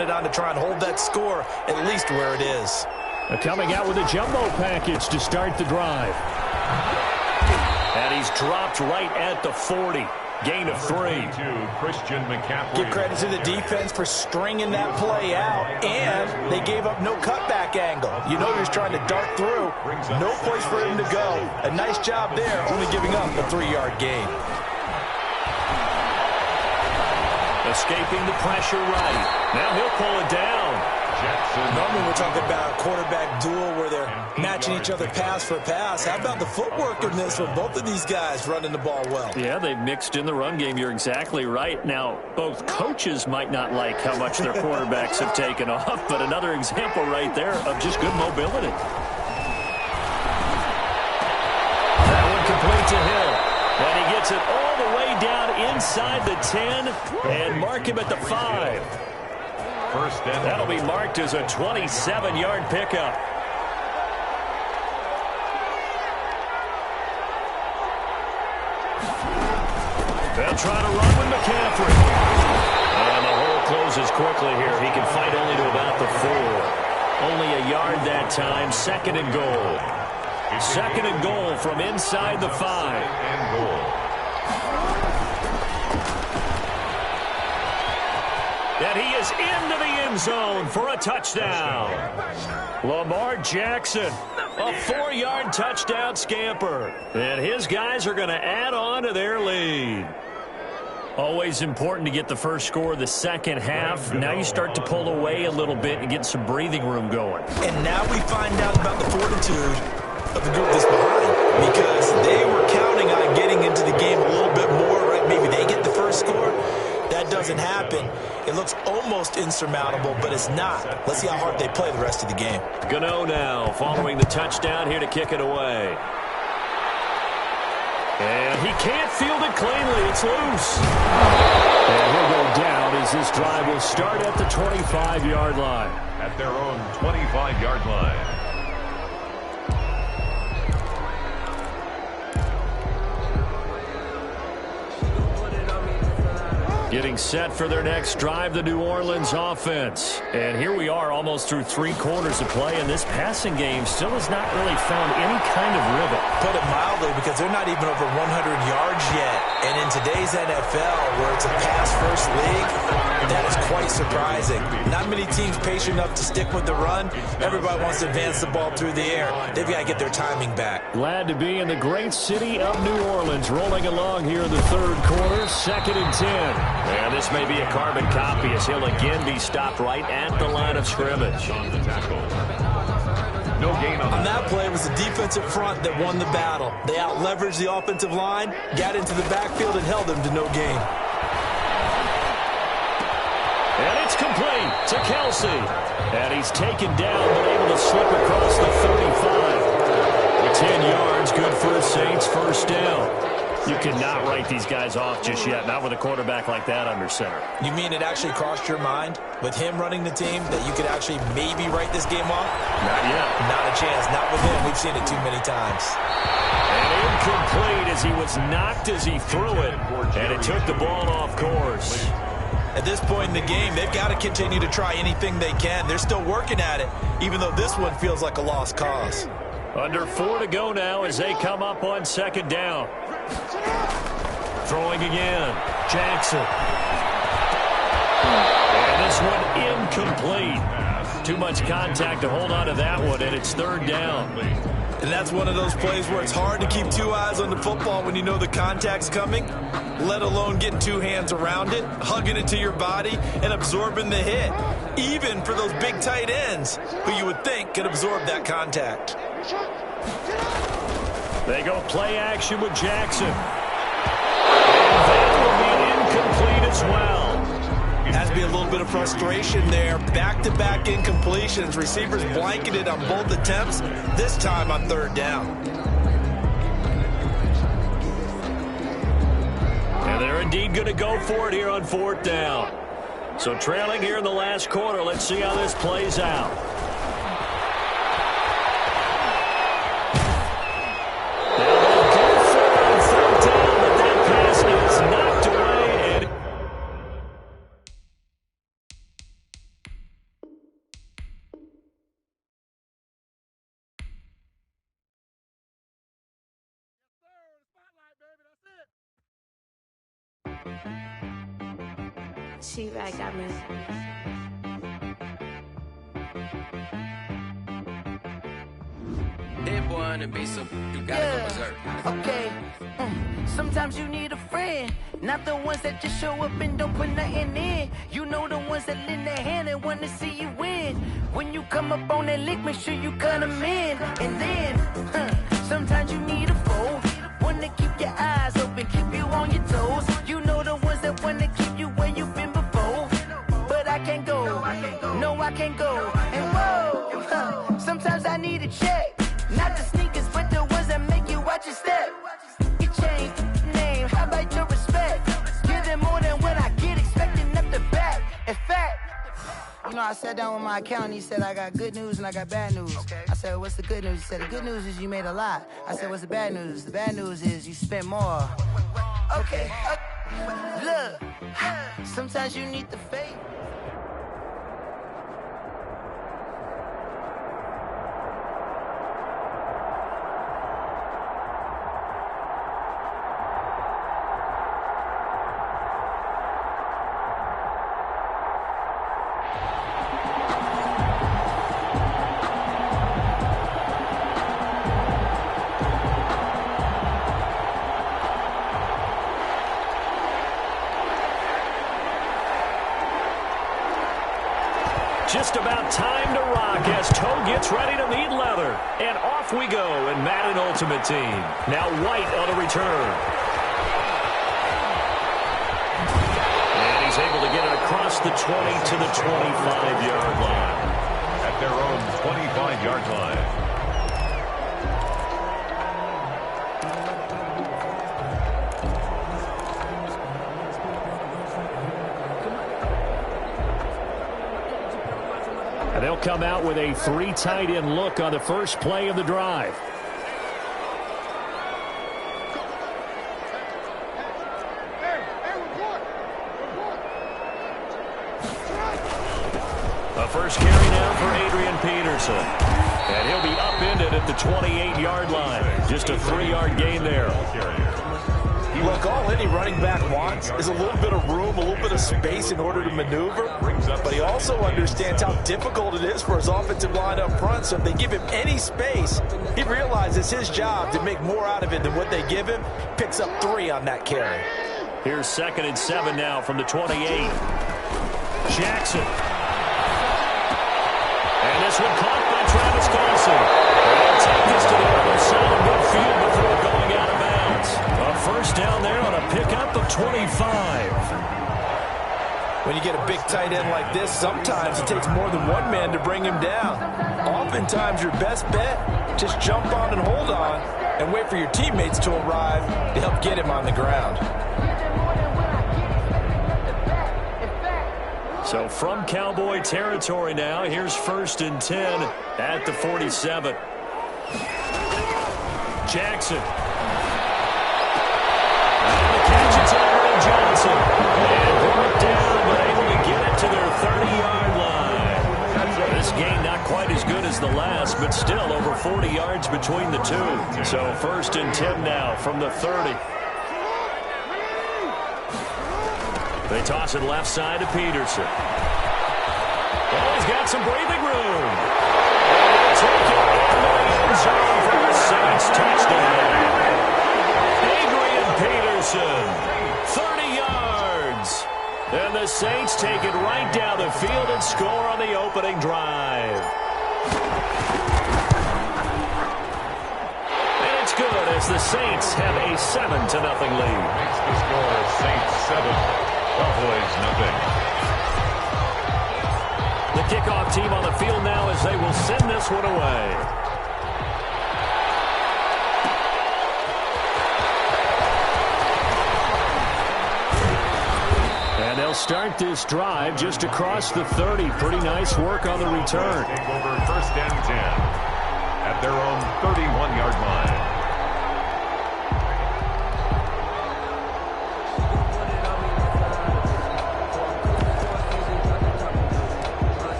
pound it on to try and hold that score at least where it is. Coming out with a jumbo package to start the drive. And he's dropped right at the 40. Gain of 3. Give credit to the defense for stringing that play out, and they gave up no cutback angle. You know he was trying to dart through. No place for him to go. A nice job there, only giving up a 3-yard gain. Escaping the pressure right. Now he'll pull it down. Normally we're talking about a quarterback duel where they're matching each other pass for pass. How about the footwork in this with both of these guys running the ball well? Yeah, they've mixed in the run game. You're exactly right. Now, both coaches might not like how much their quarterbacks have taken off, but another example right there of just good mobility. That one complete to Hill. And he gets it all the way down inside the 10 and mark him at the 5. That'll be marked as a 27-yard pickup. They'll try to run with McCaffrey. And the hole closes quickly here. He can fight only to about the 4. Only a yard that time. Second and goal. Second and goal from inside the 5. And he is into the end zone for a touchdown. Lamar Jackson, a 4-yard touchdown scamper. And his guys are going to add on to their lead. Always important to get the first score of the second half. Now you start to pull away a little bit and get some breathing room going. And now we find out about the fortitude of the group that's behind, because they were counting on getting into the game a little bit more, right? Maybe they get the first score. That doesn't happen. It looks almost insurmountable, but it's not. Let's see how hard they play the rest of the game. Gano now following the touchdown here to kick it away. And he can't field it cleanly. It's loose. And he'll go down as this drive will start at the 25-yard line. At their own 25-yard line. Getting set for their next drive, the New Orleans offense. And here we are almost through 3 quarters of play, and this passing game still has not really found any kind of rhythm. Put it mildly, because they're not even over 100 yards yet. And in today's NFL, where it's a pass-first league, that is quite surprising. Not many teams patient enough to stick with the run. Everybody wants to advance the ball through the air. They've got to get their timing back. Glad to be in the great city of New Orleans, rolling along here in the third quarter, 2nd and 10. And this may be a carbon copy as he'll again be stopped right at the line of scrimmage. No gain on that play. It was the defensive front that won the battle. They out-leveraged the offensive line, got into the backfield, and held them to no gain. And it's complete to Kelsey. And he's taken down, but able to slip across the 35. 10 yards, good for the Saints, first down. You cannot write these guys off just yet, not with a quarterback like that under center. You mean it actually crossed your mind with him running the team that you could actually maybe write this game off? Not yet. Not a chance. Not with him. We've seen it too many times. And incomplete as he was knocked as he threw it, and it took the ball off course. At this point in the game, they've got to continue to try anything they can. They're still working at it, even though this one feels like a lost cause. Under 4 to go now as they come up on second down. Throwing again. Jackson. And this one incomplete. Too much contact to hold on to that one, and it's third down. And that's one of those plays where it's hard to keep 2 eyes on the football when you know the contact's coming, let alone getting 2 hands around it, hugging it to your body, and absorbing the hit. Even for those big tight ends who you would think could absorb that contact. They go play action with Jackson. And that will be incomplete as well. Has to be a little bit of frustration there. Back-to-back incompletions. Receivers blanketed on both attempts, this time on third down. And they're indeed going to go for it here on fourth down. So trailing here in the last quarter, let's see how this plays out. She-Rag got me. That boy on the beat, so you gotta go berserk. Okay. Sometimes you need a friend, not the ones that just show up and don't put nothing in. You know the ones that lend their hand and want to see you win. When you come up on that lick, make sure you cut them in. And then, sometimes you need a foe, one to keep your eyes open, keep you on your toes. You know the ones that want to keep you where you've been before. But I can't go, no I can't go. And whoa, sometimes I need a check. Not the sneakers, but the ones that make you watch your step. You change name, how about your respect? Give them more than what I get, expecting up the back. In fact, you know, I sat down with my accountant, he said, I got good news and I got bad news. I said, what's the good news? He said, the good news is you made a lot. I said, what's the bad news? The bad news is you spent more. Okay, look, sometimes you need the faith. Just about time to rock as Toe gets ready to meet leather. And off we go in Madden Ultimate Team. Now White on a return. And he's able to get it across the 20 to the 25-yard line. At their own 25-yard line. And they'll come out with a 3 tight end look on the first play of the drive. A first carry now for Adrian Peterson. And he'll be upended at the 28-yard line. Just a 3-yard gain there. Look, all any running back wants is a little bit of room, a little bit of space in order to maneuver. But he also understands how difficult it is for his offensive line up front. So if they give him any space, he realizes his job to make more out of it than what they give him. Picks up 3 on that carry. Here's 2nd and 7 now from the 28. Jackson. And this one caught by Travis Kelce. They'll take this to the other side of midfield before going out of bounds. A first down there on a pickup of 25. When you get a big tight end like this, sometimes it takes more than one man to bring him down. Oftentimes your best bet, just jump on and hold on and wait for your teammates to arrive to help get him on the ground. So from Cowboy territory now, here's 1st and 10 at the 47. Jackson. And the catch is Aaron Johnson. And brought down, but able to get it to their 30-yard line. This game not quite as good as the last, but still over 40 yards between the two. So 1st and 10 now from the 30. They toss it left side to Peterson. Oh, he's got some breathing room. And he'll take it into the end zone for the Saints touchdown. Adrian Peterson, 30 yards. And the Saints take it right down the field and score on the opening drive. And it's good as the Saints have a 7-0 lead. Makes the score Saints 7. Cowboys nothing. The kickoff team on the field now as they will send this one away. And they'll start this drive just across the 30. Pretty nice work on the return. Take over 1st and 10 at their own 31-yard line.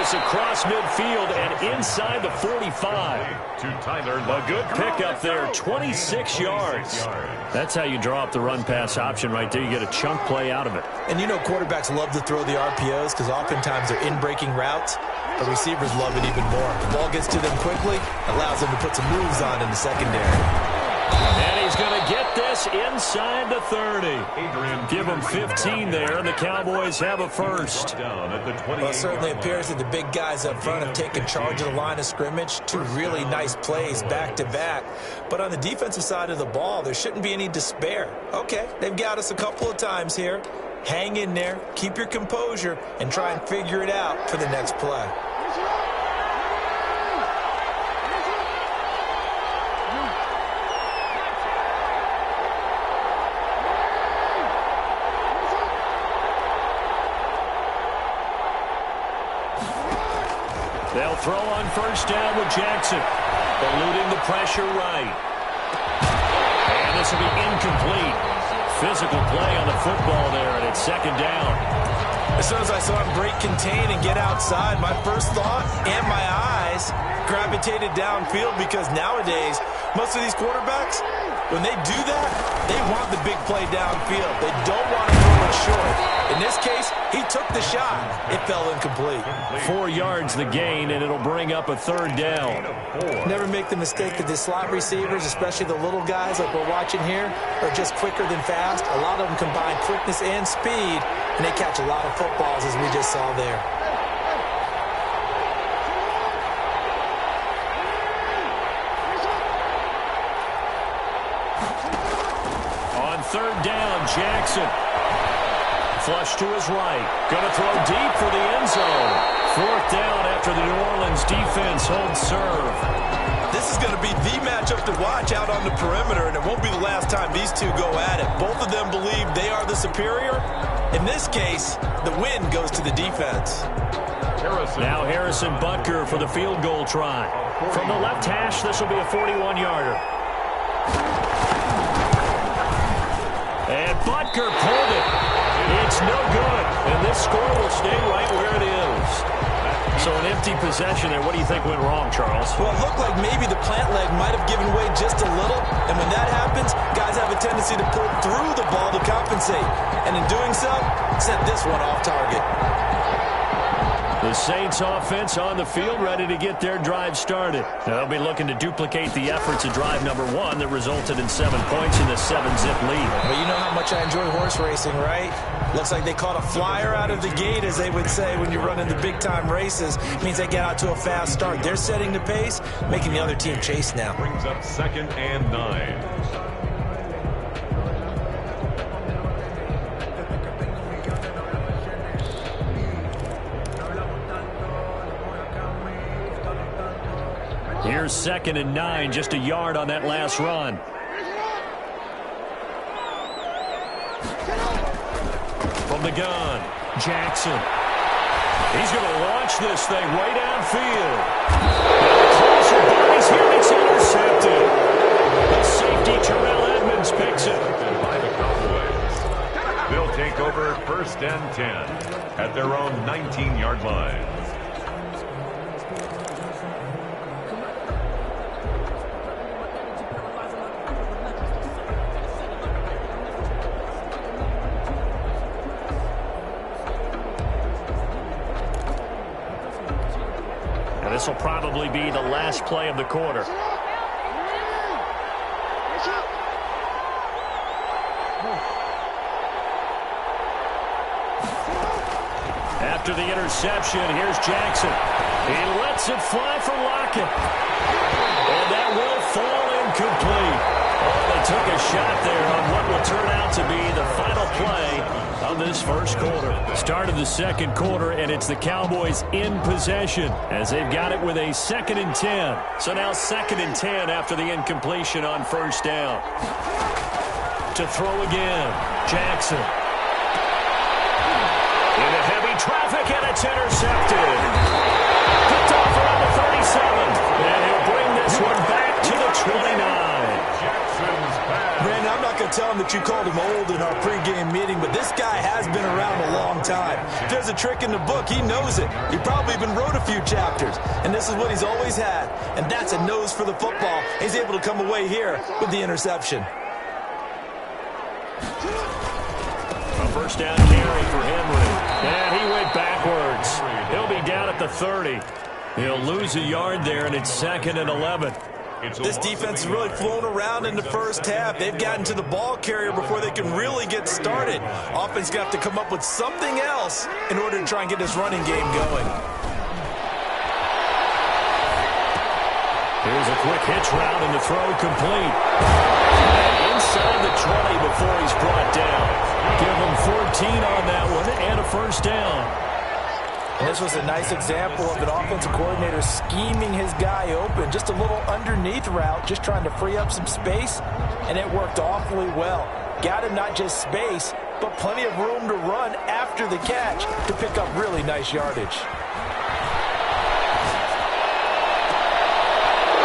this across midfield and inside the 45. A good pickup there, 26 yards. That's how you draw up the run-pass option right there. You get a chunk play out of it. And you know quarterbacks love to throw the RPOs because oftentimes they're in-breaking routes. But receivers love it even more. The ball gets to them quickly, allows them to put some moves on in the secondary. And he's going to get this inside the 30. Give him 15 there, and the Cowboys have a first. Well, it certainly appears that the big guys up front have taken charge of the line of scrimmage. Two really nice plays back-to-back. But on the defensive side of the ball, there shouldn't be any despair. Okay, they've got us a couple of times here. Hang in there, keep your composure, and try and figure it out for the next play. They'll throw on first down with Jackson. Eluding the pressure right. And this will be incomplete. Physical play on the football there, and it's second down. As soon as I saw him break contain and get outside, my first thought and my eyes gravitated downfield because nowadays, most of these quarterbacks, when they do that, they want the big play downfield. They don't want to throw it short. In this case, he took the shot. It fell incomplete. 4 yards the gain, and it'll bring up a third down. Never make the mistake that the slot receivers, especially the little guys like we're watching here, are just quicker than fast. A lot of them combine quickness and speed, and they catch a lot of footballs, as we just saw there. On third down, Jackson. Flush to his right. Going to throw deep for the end zone. Fourth down after the New Orleans defense holds serve. This is going to be the matchup to watch out on the perimeter, and it won't be the last time these two go at it. Both of them believe they are the superior. In this case, the win goes to the defense. Now Harrison Butker for the field goal try. From the left hash, this will be a 41-yarder. And Butker pulled it. It's no good, and this score will stay right where it is. So an empty possession there. What do you think went wrong, Charles? Well, it looked like maybe the plant leg might have given way just a little, and when that happens, guys have a tendency to pull through the ball to compensate, and in doing so, sent this one off target. The Saints offense on the field, ready to get their drive started. They'll be looking to duplicate the efforts of drive number 1 that resulted in 7 points in the 7-zip lead. Well, you know how much I enjoy horse racing, right? Looks like they caught a flyer out of the gate, as they would say when you're running the big-time races. It means they get out to a fast start. They're setting the pace, making the other team chase now. Brings up 2nd and 9. Here's 2nd and 9, just a yard on that last run. From the gun, Jackson. He's going to launch this thing way downfield. Now closer bodies here, it's intercepted. The safety, Terrell Edmonds, picks it. By the Cowboys. They'll take over 1st and 10 at their own 19-yard line. This will probably be the last play of the quarter. After the interception, here's Jackson. He lets it fly for Lockett. And that will fall incomplete. Oh, they took a shot there on what will turn out to be the final play of this first quarter. Start of the second quarter, and it's the Cowboys in possession as they've got it with a 2nd and 10. So now 2nd and 10 after the incompletion on first down. To throw again, Jackson. Into heavy traffic, and it's intercepted. Picked off around the 37. And he'll bring this one back to the 29. Brandon, I'm not going to tell him to that you called him old in our pregame meeting, but this guy has been around a long time. If there's a trick in the book, he knows it. He probably even wrote a few chapters, and this is what he's always had, and that's a nose for the football. He's able to come away here with the interception. A first down carry for Henry, and he went backwards. He'll be down at the 30. He'll lose a yard there, and it's 2nd and 11. This defense has really flown around in the first half. They've gotten to the ball carrier before they can really get started. Offense got to come up with something else in order to try and get this running game going. Here's a quick hitch route and the throw complete. And inside the 20 before he's brought down. Give him 14 on that one and a first down. And this was a nice example of an offensive coordinator scheming his guy open. Just a little underneath route, just trying to free up some space, and it worked awfully well. Got him not just space, but plenty of room to run after the catch to pick up really nice yardage.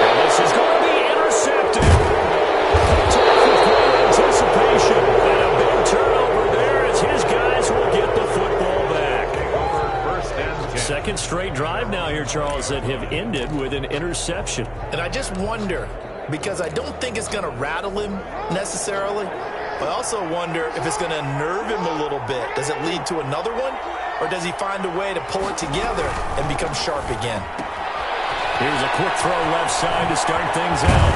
And this is going to be intercepted. Picked off with great anticipation. And a big turnover there as his guys will get the football back. Second straight drive now here, Charles, that have ended with an interception. And I just wonder, because I don't think it's going to rattle him necessarily, but I also wonder if it's going to nerve him a little bit. Does it lead to another one, or does he find a way to pull it together and become sharp again? Here's a quick throw left side to start things out.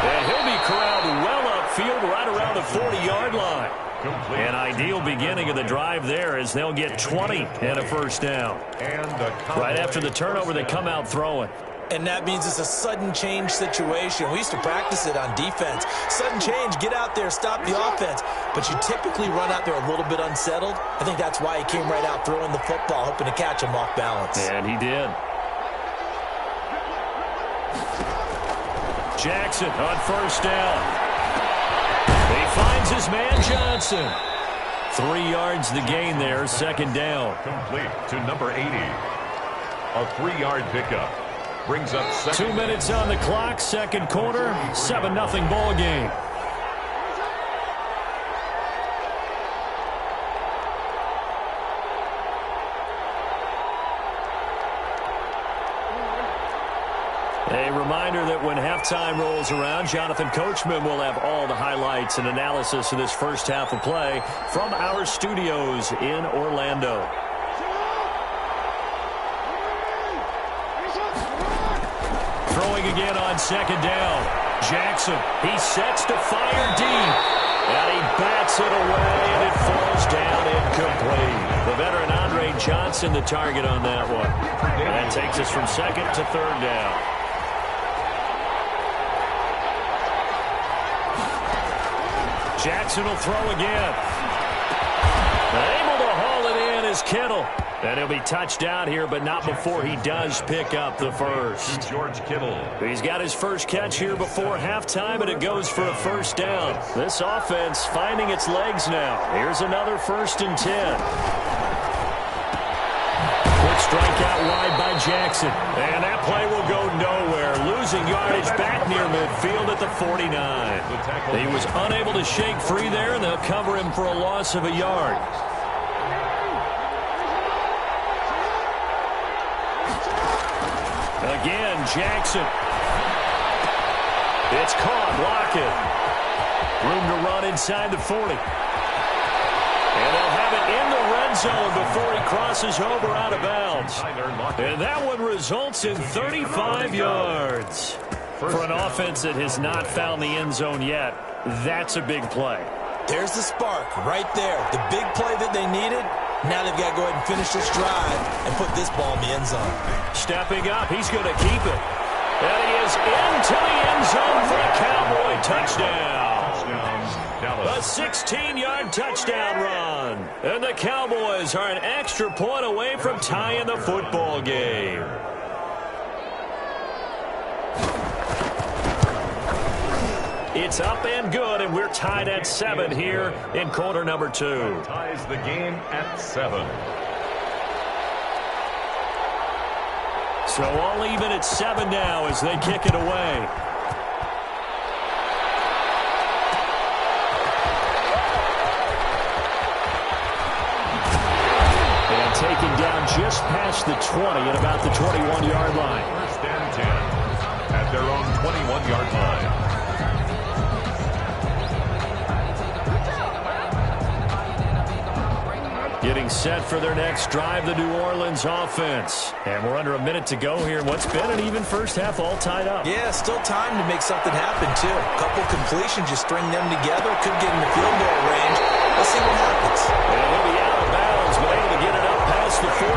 And he'll be corralled well upfield right around the 40-yard line. An ideal beginning of the drive there as they'll get 20 and a first down. Right after the turnover, they come out throwing. And that means it's a sudden change situation. We used to practice it on defense. Sudden change, get out there, stop the offense. But you typically run out there a little bit unsettled. I think that's why he came right out throwing the football, hoping to catch him off balance. And he did. Jackson on first down. He finds his man Johnson. 3 yards the gain there, second down. Complete to number 80. A 3-yard pickup. Brings up 2 minutes on the clock, second quarter, 7-0 ball game. A reminder that when halftime rolls around, Jonathan Coachman will have all the highlights and analysis of this first half of play from our studios in Orlando. Throwing again on second down. Jackson, he sets to fire deep. And he bats it away, and it falls down incomplete. The veteran Andre Johnson, the target on that one. And that takes us from second to third down. Jackson will throw again. Able to haul it in is Kittle. And he'll be touched down here, but not before he does pick up the first. George Kittle. He's got his first catch here before halftime, and it goes for a first down. This offense finding its legs now. Here's another 1st and 10. Quick strike out wide by Jackson. And that play will go nowhere. Losing yardage back near midfield at the 49. He was unable to shake free there, and they'll cover him for a loss of a yard. Again, Jackson. It's caught. Lockett. Room to run inside the 40. And they'll have it in the red zone before he crosses over out of bounds. And that one results in 35 yards. For an offense that has not found the end zone yet, that's a big play. There's the spark right there. The big play that they needed. Now they've got to go ahead and finish this drive and put this ball in the end zone. Stepping up, he's going to keep it. And he is into the end zone for a Cowboy touchdown. A 16-yard touchdown run. And the Cowboys are an extra point away from tying the football game. It's up and good, and we're tied at 7 here in quarter number 2. Ties the game at 7. So all even at 7 now as they kick it away. just past the 20 at about the 21-yard line. First and 10 at their own 21-yard line. Getting set for their next drive, the New Orleans offense. And we're under a minute to go here in what's been an even first half, all tied up. Yeah, still time to make something happen, too. A couple completions, just string them together. Could get in the field goal range. Let's see what happens. And he'll be out of bounds, but able to get it up past the 45.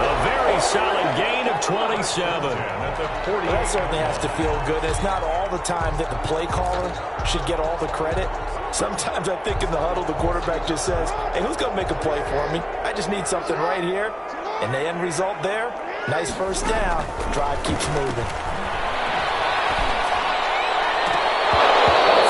A very solid gain of 27. That certainly has to feel good. It's not all the time that the play caller should get all the credit. Sometimes I think in the huddle, the quarterback just says, hey, who's going to make a play for me? I just need something right here. And the end result there, nice first down. Drive keeps moving.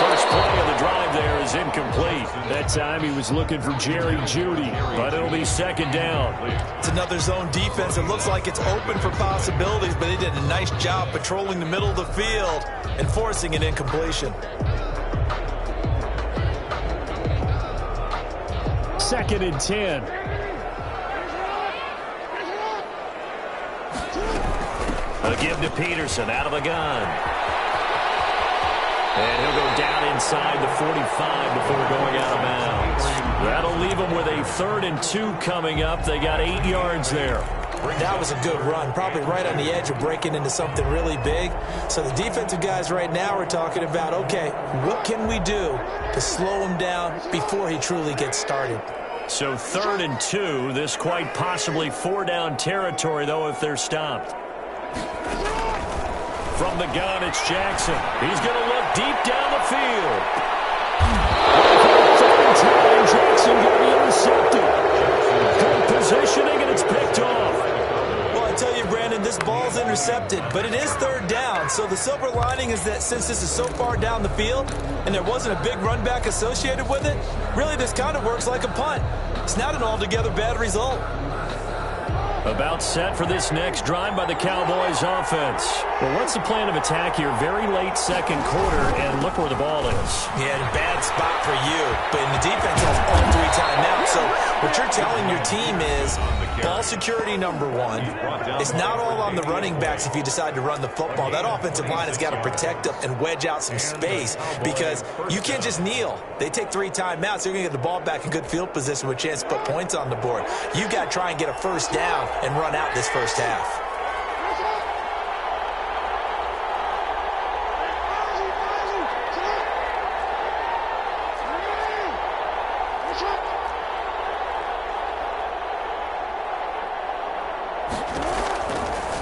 First play of the drive there is incomplete. That time he was looking for Jerry Jeudy, but it'll be second down. It's another zone defense. It looks like it's open for possibilities, but they did a nice job patrolling the middle of the field and forcing an incompletion. Second and 10. A give to Peterson out of the gun. And he'll go down inside the 45 before going out of bounds. That'll leave them with a 3rd and 2 coming up. They got 8 yards there. That was a good run, probably right on the edge of breaking into something really big. So the defensive guys right now are talking about, okay, what can we do to slow him down before he truly gets started? So 3rd and 2, this quite possibly 4-down territory, though, if they're stopped. From the gun, it's Jackson. He's going to look deep down the field. Jackson going to be intercepted. Good positioning, and it's picked off. Well, I tell you, Brandon, this ball's intercepted, but it is 3rd down. So the silver lining is that since this is so far down the field and there wasn't a big run back associated with it, really this kind of works like a punt. It's not an altogether bad result. About set for this next drive by the Cowboys offense. Well, what's the plan of attack here? Very late second quarter, and look where the ball is. Yeah, bad spot for you, but the defense has all 3 timeouts. So what you're telling your team is ball security number 1. It's not all on the running backs if you decide to run the football. That offensive line has got to protect them and wedge out some space because you can't just kneel. They take 3 timeouts. They're going to get the ball back in good field position with a chance to put points on the board. You got to try and get a first down and run out this first half.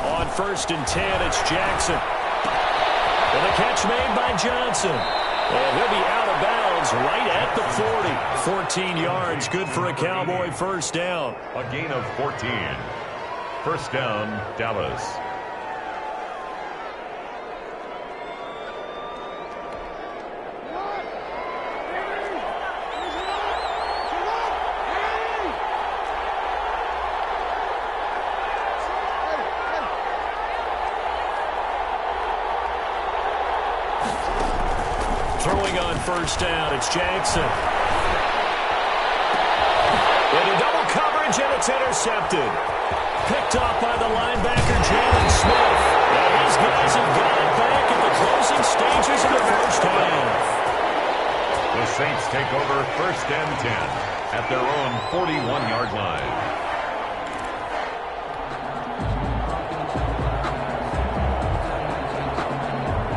On 1st and 10, it's Jackson. And the catch made by Johnson. And he'll be out of bounds right at the 40. 14 yards, good for a Cowboy first down. A gain of 14. First down, Dallas. Throwing on first down, it's Jackson. Into double coverage, and it's intercepted. Picked off by the linebacker, Jalen Smith. And these guys have got it back in the closing stages of the first half. The Saints take over 1st and 10 at their own 41-yard line.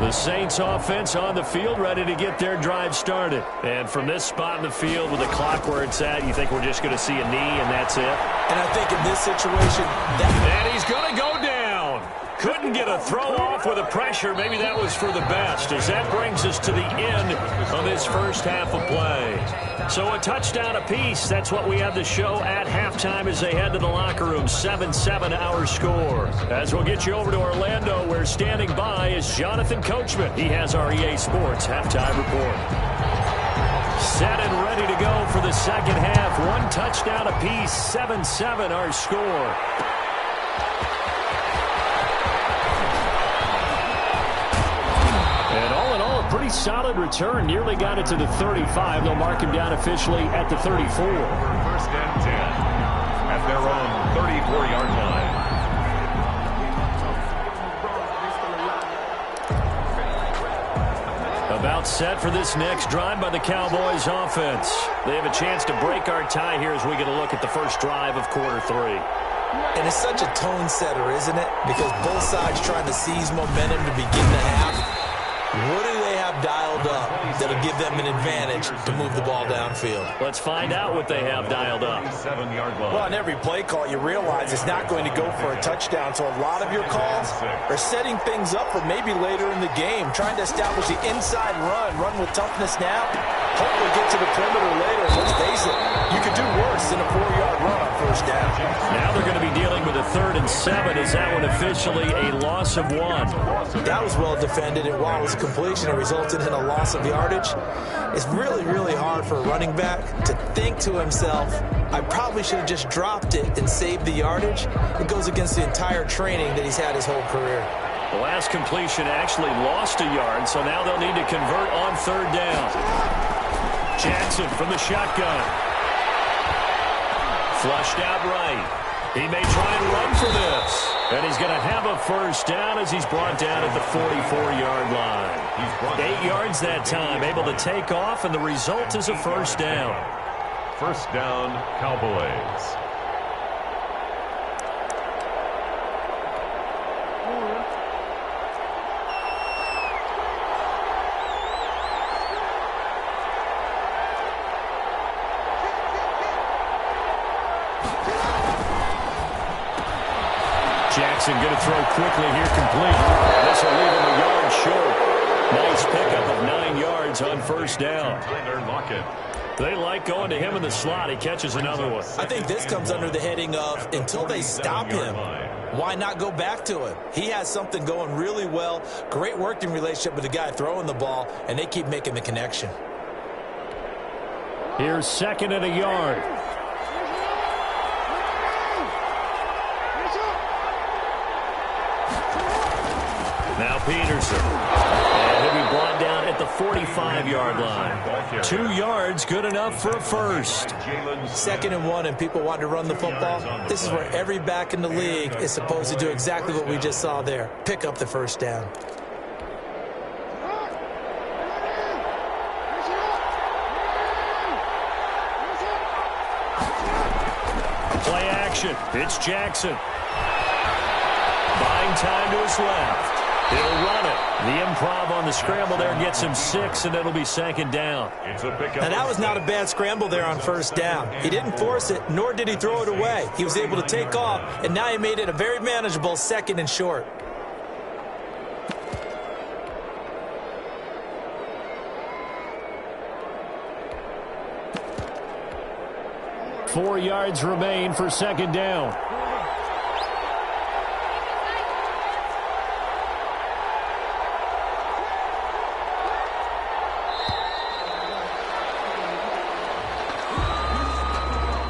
The Saints offense on the field, ready to get their drive started. And from this spot in the field with the clock where it's at, you think we're just going to see a knee and that's it? And I think in this situation, and he's going to go down. Couldn't get a throw off with the pressure. Maybe that was for the best, as that brings us to the end of this first half of play. So a touchdown apiece. That's what we have to show at halftime as they head to the locker room. 7-7 our score. As we'll get you over to Orlando, where standing by is Jonathan Coachman. He has our EA Sports halftime report. Set and ready to go for the second half. 1 touchdown apiece. 7-7 our score. Pretty solid return. Nearly got it to the 35. They'll mark him down officially at the 34. First and 10 at their own 34-yard line. About set for this next drive by the Cowboys offense. They have a chance to break our tie here as we get a look at the first drive of quarter 3. And it's such a tone setter, isn't it? Because both sides trying to seize momentum to begin the half. What do they have dialed up that'll give them an advantage to move the ball downfield? Let's find out what they have dialed up. 7-yard line. Well, on every play call, you realize it's not going to go for a touchdown. So a lot of your calls are setting things up for maybe later in the game, trying to establish the inside run with toughness now. Hopefully get to the perimeter later. Let's face it, you could do worse than a 4-yard run on first down. Now they're going to be dealing with a 3rd and 7. Is that one officially a loss of 1? That was well defended, and while it was a completion, it resulted in a loss of yardage. It's really, really hard for a running back to think to himself, I probably should have just dropped it and saved the yardage. It goes against the entire training that he's had his whole career. The last completion actually lost a yard, so now they'll need to convert on 3rd down. Jackson from the shotgun. Flushed out right. He may try and run for this. And he's going to have a first down as he's brought down at the 44-yard line. 8 yards that time, able to take off, and the result is a first down. First down, Cowboys. Jackson going to throw quickly here, complete. And this will leave him a yard short. Nice pickup of 9 yards on first down. They like going to him in the slot. He catches another one. I think this comes under the heading of until they stop him, why not go back to him? He has something going really well. Great working relationship with the guy throwing the ball, and they keep making the connection. Here's 2nd and a yard. Now Peterson. And he'll be brought down at the 45-yard line. 2 yards, good enough for a first. 2nd and 1, and people want to run the football. This is where every back in the league is supposed to do exactly what we just saw there. Pick up the first down. Play action. It's Jackson. Buying time to his left. He'll run it. The improv on the scramble there gets him 6, and it'll be 2nd down. Now, that was not a bad scramble there on first down. He didn't force it, nor did he throw it away. He was able to take off, and now he made it a very manageable 2nd and short. Four yards remain for 2nd down.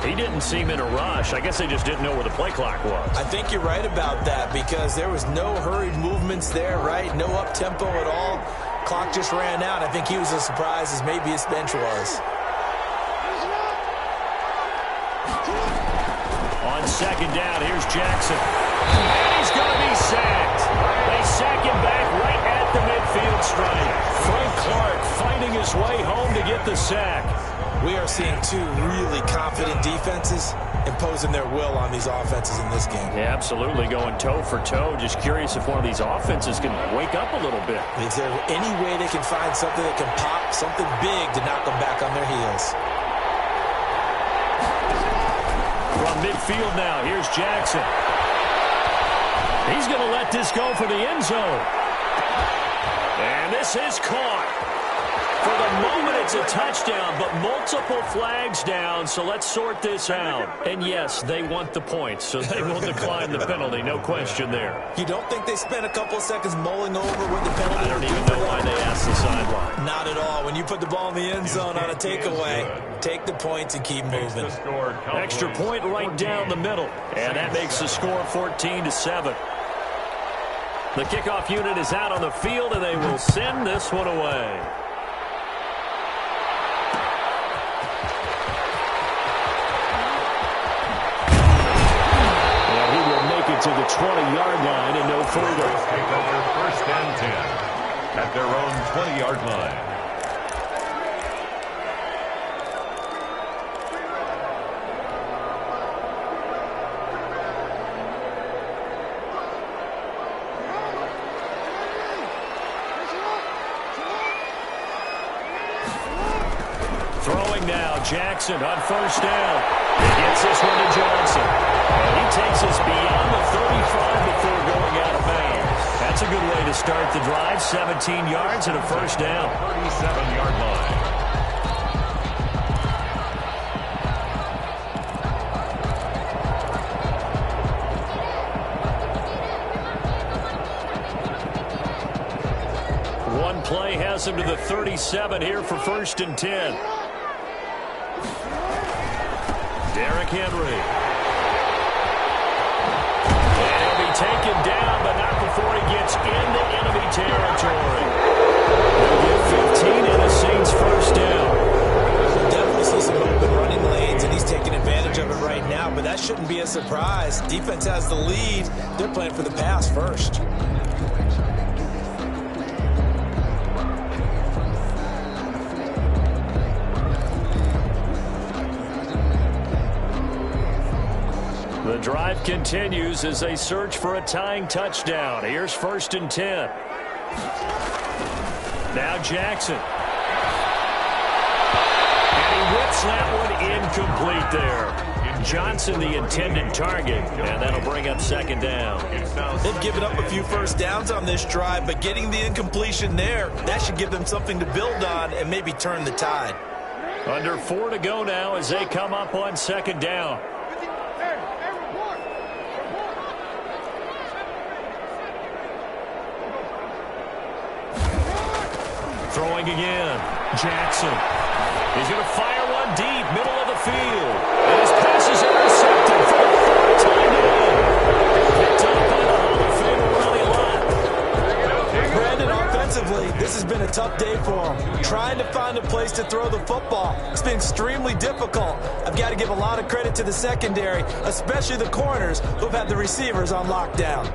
He didn't seem in a rush. I guess they just didn't know where the play clock was. I think you're right about that because there was no hurried movements there, right? No up-tempo at all. Clock just ran out. I think he was as surprised as maybe his bench was. On 2nd down, here's Jackson. And he's going to be sacked. They sack him back right at the midfield stripe. Frank Clark fighting his way home to get the sack. We are seeing two really confident defenses imposing their will on these offenses in this game. Yeah, absolutely, going toe for toe. Just curious if one of these offenses can wake up a little bit. Is there any way they can find something that can pop, something big to knock them back on their heels? From midfield now, here's Jackson. He's going to let this go for the end zone. And this is caught. For the moment, it's a touchdown, but multiple flags down, so let's sort this out. And yes, they want the points, so they will decline the penalty, no question there. You don't think they spent a couple of seconds mulling over what the penalty? I don't even know why they asked the sideline. Not at all. When you put the ball in the end zone on a takeaway, take the points and keep moving. Extra point right down the middle, and that makes the score 14-7. The kickoff unit is out on the field, and they will send this one away. to the 20-yard line and no further. Take over first and 10 at their own 20-yard line. Throwing now, Jackson on first down. He gets this one to Johnson. And he takes us beyond the 35 before going out of bounds. That's a good way to start the drive. 17 yards and a first down. 37-yard line. One play has him to the 37 here for first and 10. Derrick Henry. And he'll be taken down, but not before he gets into enemy territory. They'll get 15 and a Saints first down. Definitely see some open running lanes, and he's taking advantage of it right now, but that shouldn't be a surprise. Defense has the lead. They're playing for the pass first. The drive continues as they search for a tying touchdown. Here's first and 10. Now Jackson. And he whips that one incomplete there. Johnson the intended target, and that'll bring up second down. They've given up a few first downs on this drive, but getting the incompletion there, that should give them something to build on and maybe turn the tide. Under 4 to go now as they come up on second down. Throwing again. Jackson. He's going to fire one deep, middle of the field. And his pass is intercepted for the third time in. Picked up by the Hall of Famer Ronnie Lott. Brandon, offensively, this has been a tough day for him. Trying to find a place to throw the football. It's been extremely difficult. I've got to give a lot of credit to the secondary, especially the corners who've had the receivers on lockdown.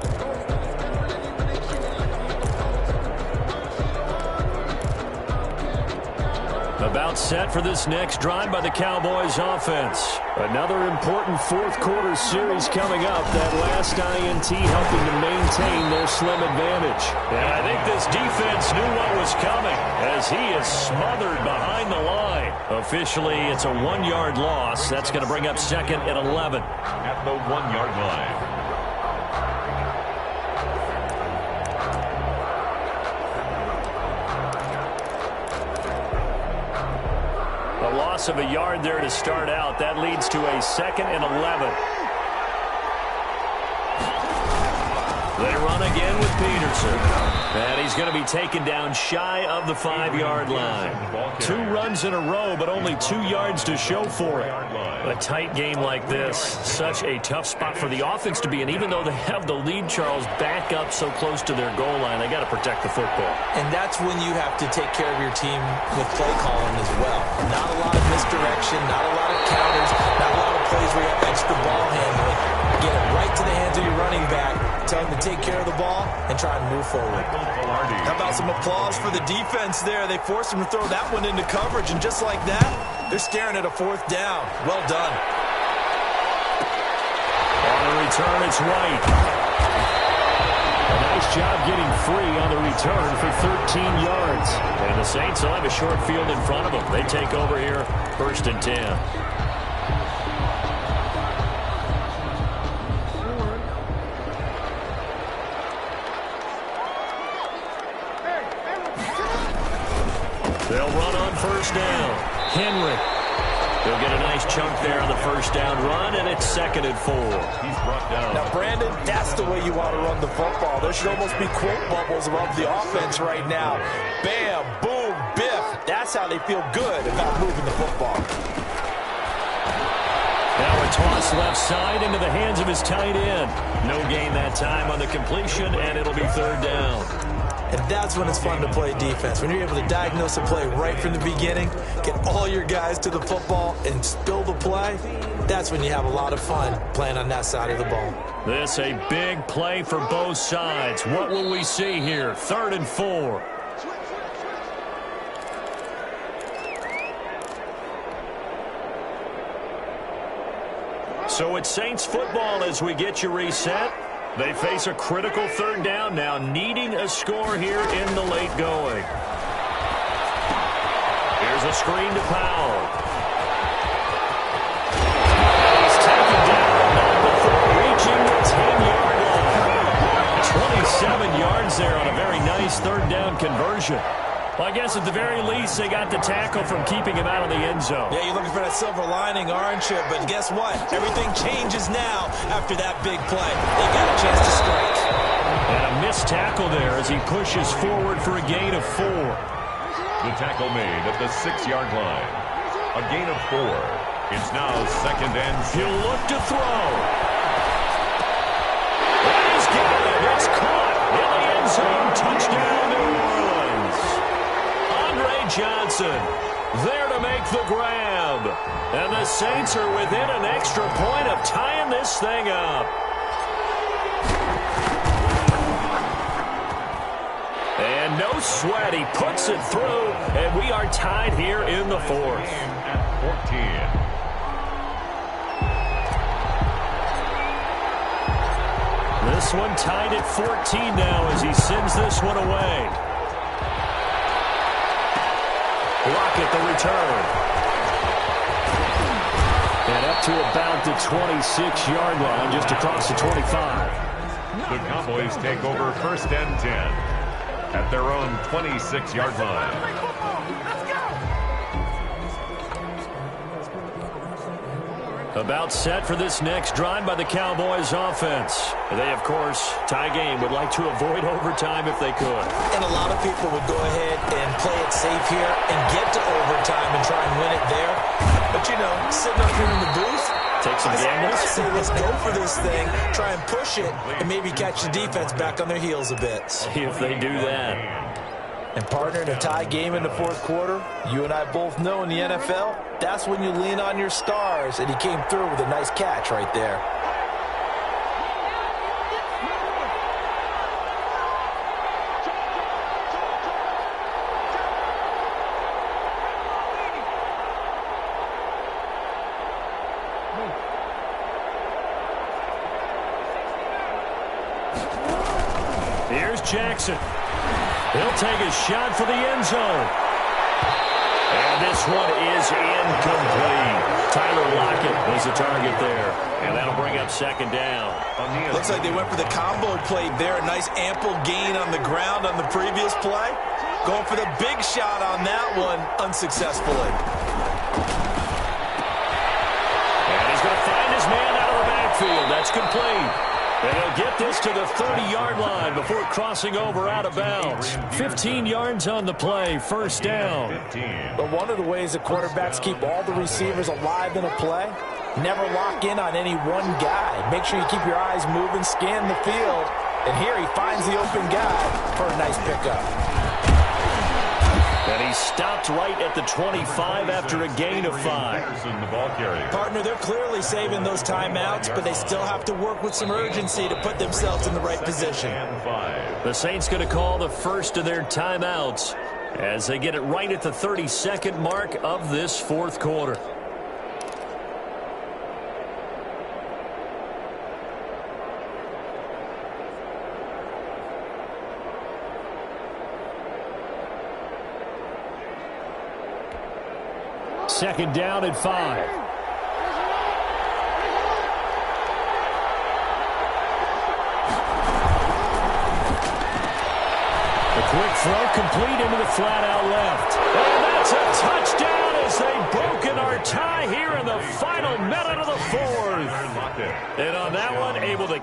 About set for this next drive by the Cowboys offense. Another important fourth quarter series coming up. That last INT helping to maintain their slim advantage. And I think this defense knew what was coming as he is smothered behind the line. Officially, it's a 1-yard loss. That's going to bring up second and 11. At the 1-yard line. A loss of a yard there to start out. That leads to a second and 11. They run again with Peterson. And he's going to be taken down shy of the 5-yard line. 2 runs in a row, but only 2 yards to show for it. A tight game like this, such a tough spot for the offense to be in. Even though they have the lead, Charles, back up so close to their goal line, they got to protect the football. And that's when you have to take care of your team with play calling as well. Not a lot of misdirection, not a lot of counters, not a lot of plays where you have extra ball handling. Get it right to the hands of your running back, tell him to take care of the ball, and try and move forward. How about some applause for the defense there? They forced him to throw that one into coverage, and just like that, they're staring at a 4th down. Well done. On the return, it's White. A nice job getting free on the return for 13 yards. And the Saints will have a short field in front of them. They take over here, first and 10. They'll run on first down. Henry. They'll get a nice chunk there on the first down run, and it's second and 4. He's brought down. Now, Brandon, that's the way you want to run the football. There should almost be quote bubbles above the offense right now. Bam, boom, biff. That's how they feel good about moving the football. Now a toss left side into the hands of his tight end. No gain that time on the completion, and it'll be third down. And that's when it's fun to play defense. When you're able to diagnose a play right from the beginning, get all your guys to the football, and spill the play, that's when you have a lot of fun playing on that side of the ball. This a big play for both sides. What will we see here? 3rd and 4. So it's Saints football as we get you reset. They face a critical 3rd down now, needing a score here in the late going. Here's a screen to Powell. And he's taken down before reaching the 10-yard line. 27 yards there on a very nice 3rd down conversion. Well, I guess at the very least, they got the tackle from keeping him out of the end zone. Yeah, you're looking for that silver lining, aren't you? But guess what? Everything changes now after that big play. They got a chance to strike. And a missed tackle there as he pushes forward for a gain of 4. The tackle made at the 6-yard line. A gain of 4. It's now 2nd and 6. He'll look to throw. And he's got it. It's caught in the end zone. Touchdown, New Orleans. Johnson there to make the grab. And the Saints are within an extra point of tying this thing up. And no sweat. He puts it through, and we are tied here in the 4th. At 14. This one tied at 14 now as he sends this one away. Lockett the return. And up to about the 26-yard line, just across the 25. The Cowboys take over 1st and 10 at their own 26-yard line. About set for this next drive by the Cowboys offense. They, of course, tie game, would like to avoid overtime if they could. And a lot of people would go ahead and play it safe here and get to overtime and try and win it there. But, you know, sitting up here in the booth, take some gambles. I say let's go for this thing, try and push it, and maybe catch the defense back on their heels a bit. See if they do that. And partner, in a tie game in the 4th quarter, you and I both know in the NFL, that's when you lean on your stars, and he came through with a nice catch right there. Here's Jackson. He'll take a shot for the end zone. And this one is incomplete. Tyler Lockett was the target there. And that'll bring up 2nd down. Looks like they went for the combo play there. A nice ample gain on the ground on the previous play. Going for the big shot on that one unsuccessfully. And he's going to find his man out of the backfield. That's complete. And he'll get this to the 30-yard line before crossing over out of bounds. 15 yards on the play, 1st down. But one of the ways that quarterbacks keep all the receivers alive in a play, never lock in on any one guy. Make sure you keep your eyes moving, scan the field. And here he finds the open guy for a nice pickup. And he stopped right at the 25 after a gain of 5. Partner, they're clearly saving those timeouts, but they still have to work with some urgency to put themselves in the right position. The Saints going to call the first of their timeouts as they get it right at the 32nd mark of this 4th quarter. Second down at 5. The quick throw complete into the flat out left. And that's a touchdown as they've broken our tie here in the final minute of the 4th. And on that one, able to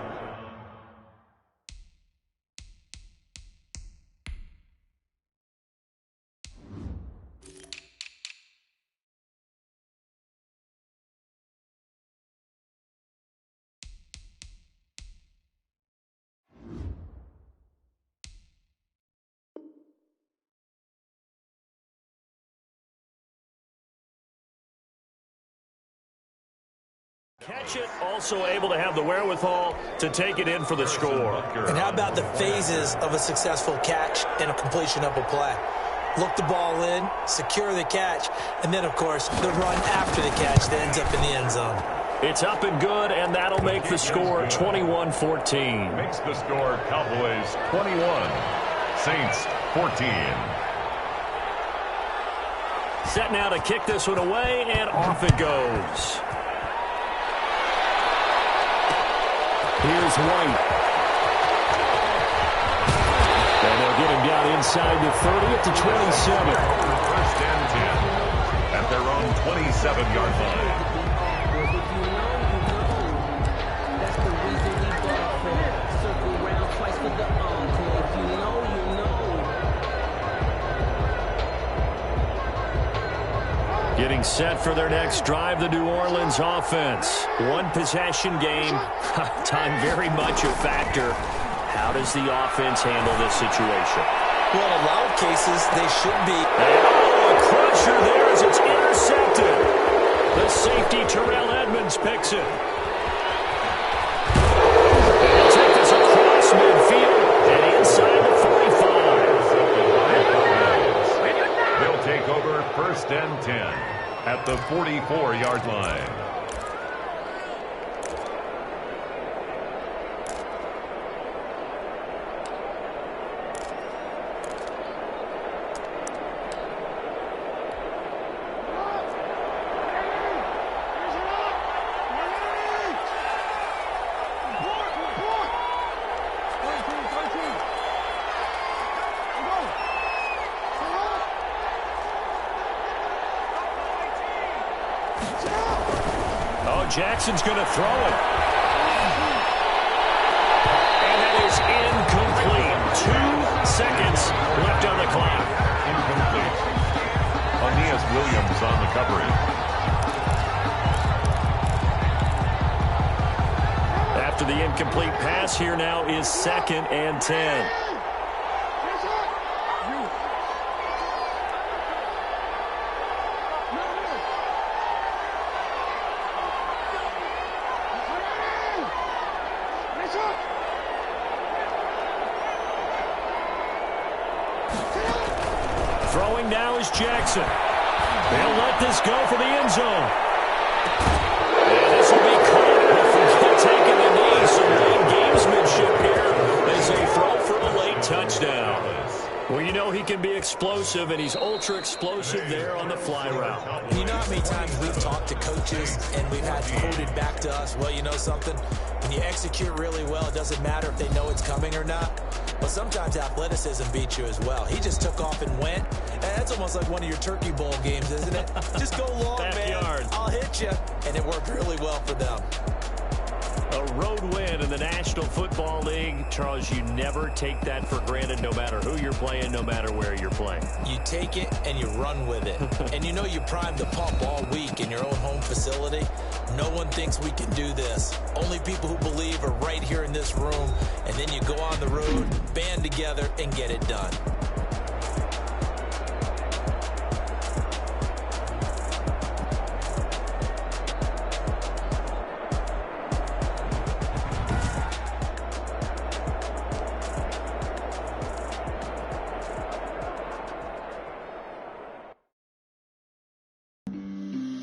Catch it, also able to have the wherewithal to take it in for the score. And how about the phases of a successful catch and a completion of a play? Look the ball in, secure the catch, and then, of course, the run after the catch that ends up in the end zone. It's up and good, and that'll make the score 21-14. Makes the score Cowboys 21, Saints 14. Set now to kick this one away, and off it goes. Here's White. And they'll get him down inside the 30 at the 27. First and 10 at their own 27-yard line. Getting set for their next drive, the New Orleans offense. One possession game. Time very much a factor. How does the offense handle this situation? Well, in a lot of cases, they should be. Oh, a crusher there as it's intercepted. The safety, Terrell Edmonds, picks it. They'll take this across midfield and inside the 45. They'll take over first and 10 at the 44-yard line. Jackson's going to throw it. And that is incomplete. 2 seconds left on the clock. Incomplete. Aeneas Williams on the coverage. After the incomplete pass, here now is 2nd and 10. Throwing now is Jackson. They'll let this go for the end zone. And this will be caught before taking the knee. Some late gamesmanship here as they throw for a late touchdown. Well, you know he can be explosive, and he's ultra-explosive there on the fly route. You know how many times we've talked to coaches and we've had quoted back to us, well, you know something? When you execute really well, it doesn't matter if they know it's coming or not. But sometimes athleticism beats you as well. He just took off and went. And that's almost like one of your Turkey Bowl games, isn't it? Just go long, man. I'll hit you. And it worked really well for them. A road win in the National Football League. Charles, you never take that for granted no matter who you're playing, no matter where you're playing. You take it and you run with it. And you know you're primed to pump all week in your own home facility. No one thinks we can do this. Only people who believe are right here in this room. And then you go on the road, band together, and get it done.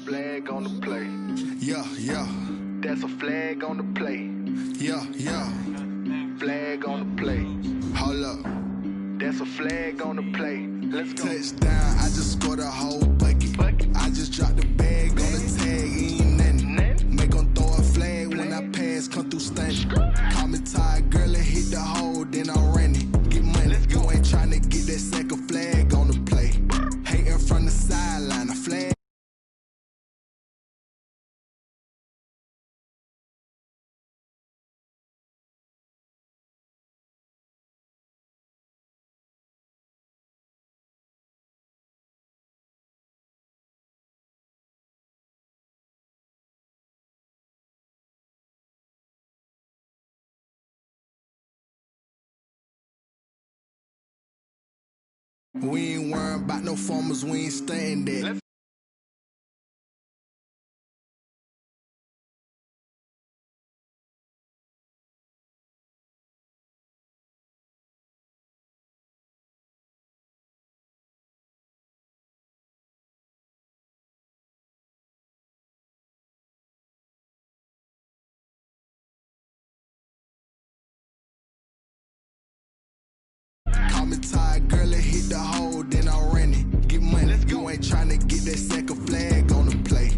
Flag on the play. Yeah, yeah. That's a flag on the play. Yeah, yeah. Flag on the play. Hold up. That's a flag on the play. Let's go. Touchdown, I just scored a whole bucket. I just dropped the bag on the tag, ain't nothing. Make 'em throw a flag when I pass, come through stunning. Call me tired, girl, and hit the hole, then I ran it. Get money, you ain't trying to get that second flag on the play. Hating from the sideline, a flag. We ain't worrying about no farmers, we ain't staying there. Call me tired, girl, and hit the hole, then I'm running. Get money, you ain't tryna get that second flag on the play.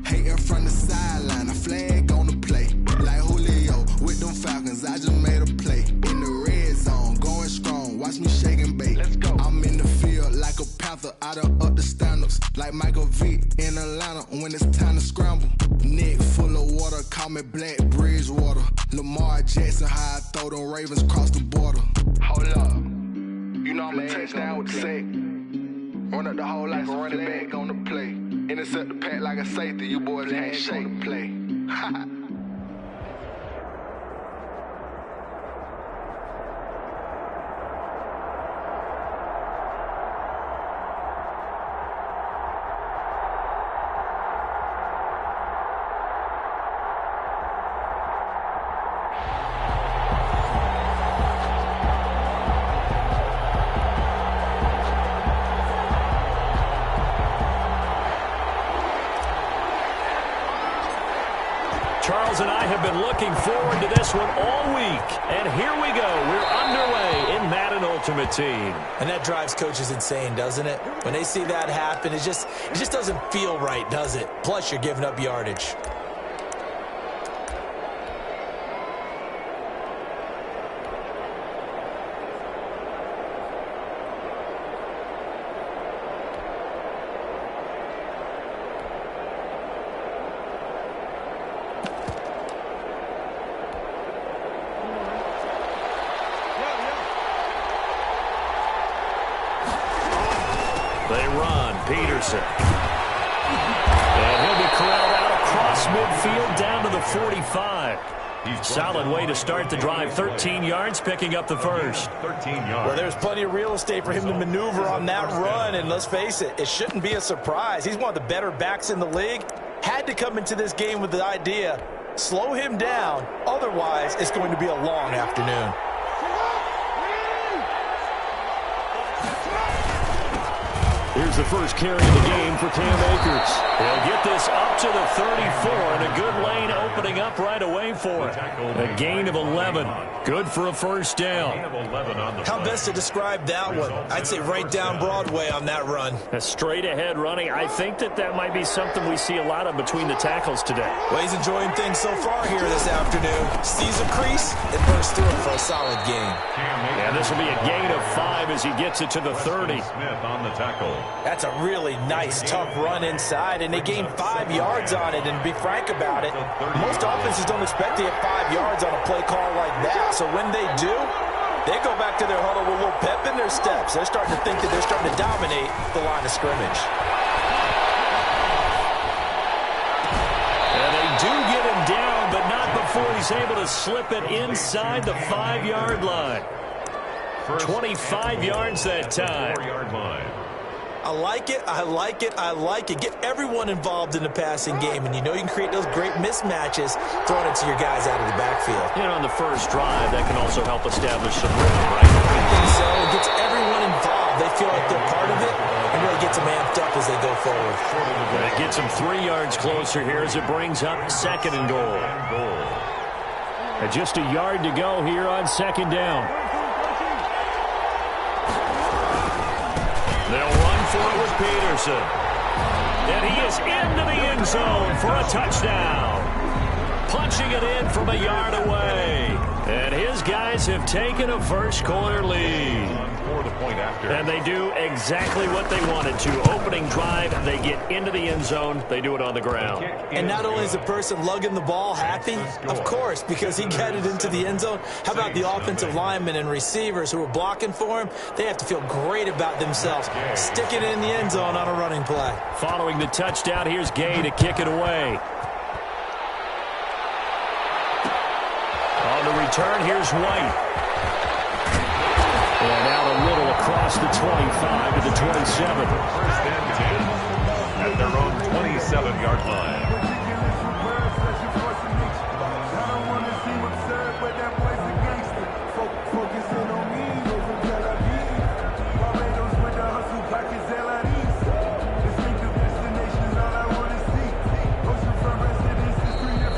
Hating from the sideline, a flag on the play. Like Julio with them Falcons, I just made a play. In the red zone, going strong, watch me shake and bake. Let's go. I'm in the field like a panther, I done up the standards. Like Michael Vick in Atlanta when it's time to scramble. Neck full of water, call me Black Bridgewater. Lamar Jackson, how I throw them Ravens cross the border. Hold up. You know I'm a touchdown with the sack. Run up the hole like a running back on the play. Intercept the pack like a safety. You boys can't shake the play. Charles and I have been looking forward to this one all week. And here we go. We're underway in Madden Ultimate Team. And that drives coaches insane, doesn't it? When they see that happen, it just doesn't feel right, does it? Plus, you're giving up yardage. They run. Peterson. And he'll be corralled out across midfield down to the 45. Solid way to start the drive. 13 yards, picking up the first. 13 yards. Well, there's plenty of real estate for him to maneuver on that run. And let's face it, it shouldn't be a surprise. He's one of the better backs in the league. Had to come into this game with the idea, slow him down. Otherwise, it's going to be a long afternoon. Here's the first carry of the game for Cam Akers. He'll get this up to the 34, and a good lane opening up right away for it. A gain of 11. Good for a first down. How best to describe that one? I'd say right down Broadway on that run. A straight ahead running. I think that might be something we see a lot of between the tackles today. Well, he's enjoying things so far here this afternoon. Sees a crease and bursts through it for a solid gain. And this will be a gain of 5 as he gets it to the 30. Smith on the tackle. That's a really nice, tough run inside, and they gained 5 yards on it. And to be frank about it, most offenses don't expect to get 5 yards on a play call like that. So when they do, they go back to their huddle with a little pep in their steps. They're starting to think that they're starting to dominate the line of scrimmage. And they do get him down, but not before he's able to slip it inside the 5-yard line. 25 yards that time. 4-yard line. I like it, I like it, I like it. Get everyone involved in the passing game, and you know you can create those great mismatches throwing it to your guys out of the backfield. You know, on the first drive, that can also help establish some rhythm, right? I think so. It gets everyone involved. They feel like they're part of it, and really gets them amped up as they go forward. And it gets them 3 yards closer here as it brings up 2nd and goal. And just a yard to go here on 2nd down. They'll run for it with Peterson. And he is into the end zone for a touchdown. Punching it in from a yard away. And his guys have taken a first-quarter lead. For the point after. And they do exactly what they wanted to. Opening drive, they get into the end zone. They do it on the ground. And not only is the person lugging the ball happy, of course, because he got it into the end zone. How about the offensive linemen and receivers who are blocking for him? They have to feel great about themselves. Sticking it in the end zone on a running play. Following the touchdown, here's Gay to kick it away. On the return, here's White. And out a little across the 25 to the 27. First and 10 at their own 27-yard line.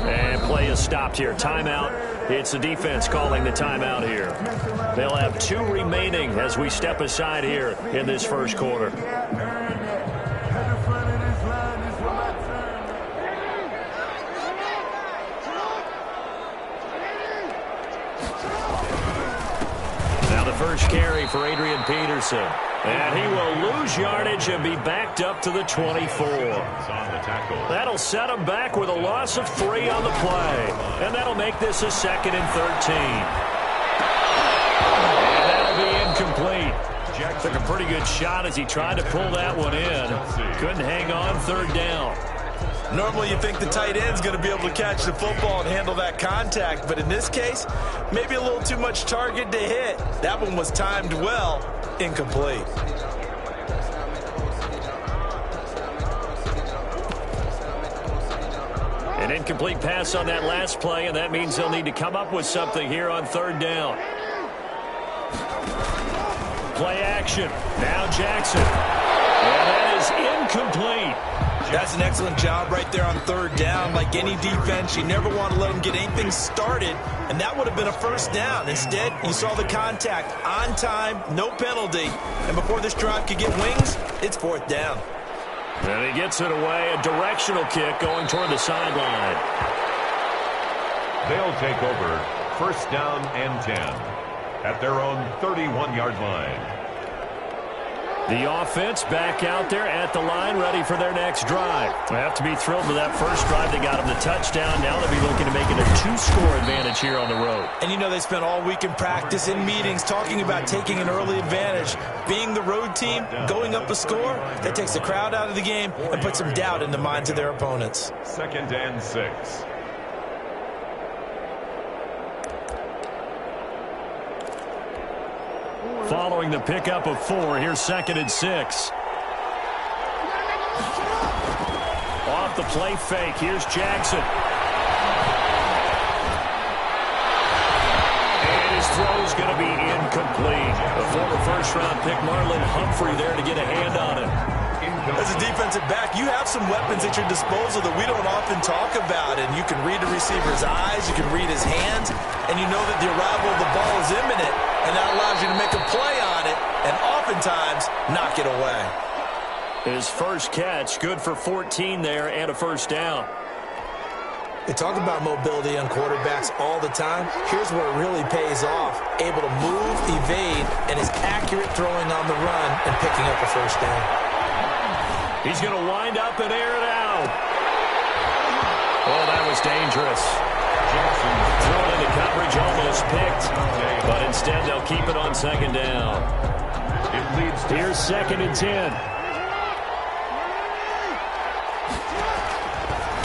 And play is stopped here. Timeout. It's the defense calling the timeout here. They'll have 2 remaining as we step aside here in this first quarter. Now the first carry for Adrian Peterson. And he will lose yardage and be backed up to the 24. That'll set him back with a loss of 3 on the play. And that'll make this a 2nd and 13. And that'll be incomplete. Took a pretty good shot as he tried to pull that one in. Couldn't hang on 3rd down. Normally you think the tight end's going to be able to catch the football and handle that contact, but in this case, maybe a little too much target to hit. That one was timed well. Incomplete. An incomplete pass on that last play, and that means they'll need to come up with something here on 3rd down. Play action. Now Jackson. And that is incomplete. That's an excellent job right there on 3rd down. Like any defense, you never want to let them get anything started, and that would have been a 1st down. Instead, you saw the contact on time, no penalty, and before this drive could get wings, it's 4th down. And he gets it away, a directional kick going toward the sideline. They'll take over 1st down and 10 at their own 31-yard line. The offense back out there at the line, ready for their next drive. They have to be thrilled with that first drive. They got them the touchdown. Now they'll be looking to make it a 2-score advantage here on the road. And you know they spent all week in practice, in meetings, talking about taking an early advantage. Being the road team, going up a score, that takes the crowd out of the game and puts some doubt in the minds of their opponents. 2nd and 6. Following the pickup of 4, here's 2nd and 6. Off the play fake, here's Jackson. And his throw's going to be incomplete. The former 1st-round pick, Marlon Humphrey, there to get a hand on it. As a defensive back, you have some weapons at your disposal that we don't often talk about, and you can read the receiver's eyes, you can read his hands, and you know that the arrival of the ball is imminent, and that allows you to make a play on it and oftentimes knock it away. His first catch, good for 14 there and a 1st down. They talk about mobility on quarterbacks all the time. Here's where it really pays off. Able to move, evade, and is accurate throwing on the run and picking up a 1st down. He's going to wind up and air it out. Oh, that was dangerous. Thrown into coverage, almost picked. But instead, they'll keep it on 2nd down. It leads to here's 2nd and 10.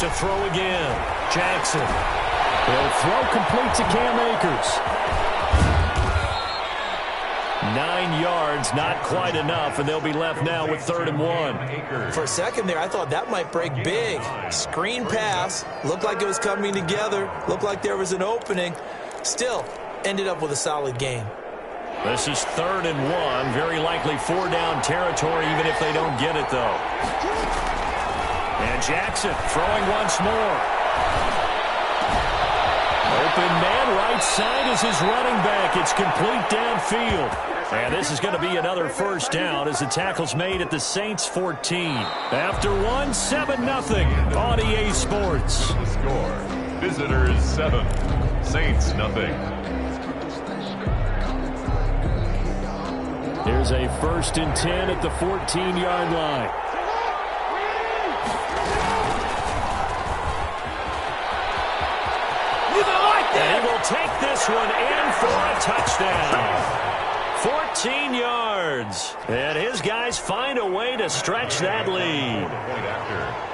To throw again. Jackson. He'll throw complete to Cam Akers. 9 yards, not quite enough, and they'll be left now with 3rd and 1. For a second there, I thought that might break big. Screen pass, looked like it was coming together, looked like there was an opening. Still, ended up with a solid gain. This is 3rd and 1, very likely 4-down territory, even if they don't get it, though. And Jackson throwing once more. Open man, right side is his running back. It's complete downfield. And this is going to be another 1st down as the tackle's made at the Saints 14. After one, 7-0 on EA Sports. The score, visitors 7, Saints 0. Here's a 1st and 10 at the 14-yard line. And he will take this one in for a touchdown. 14 yards. And his guys find a way to stretch that lead.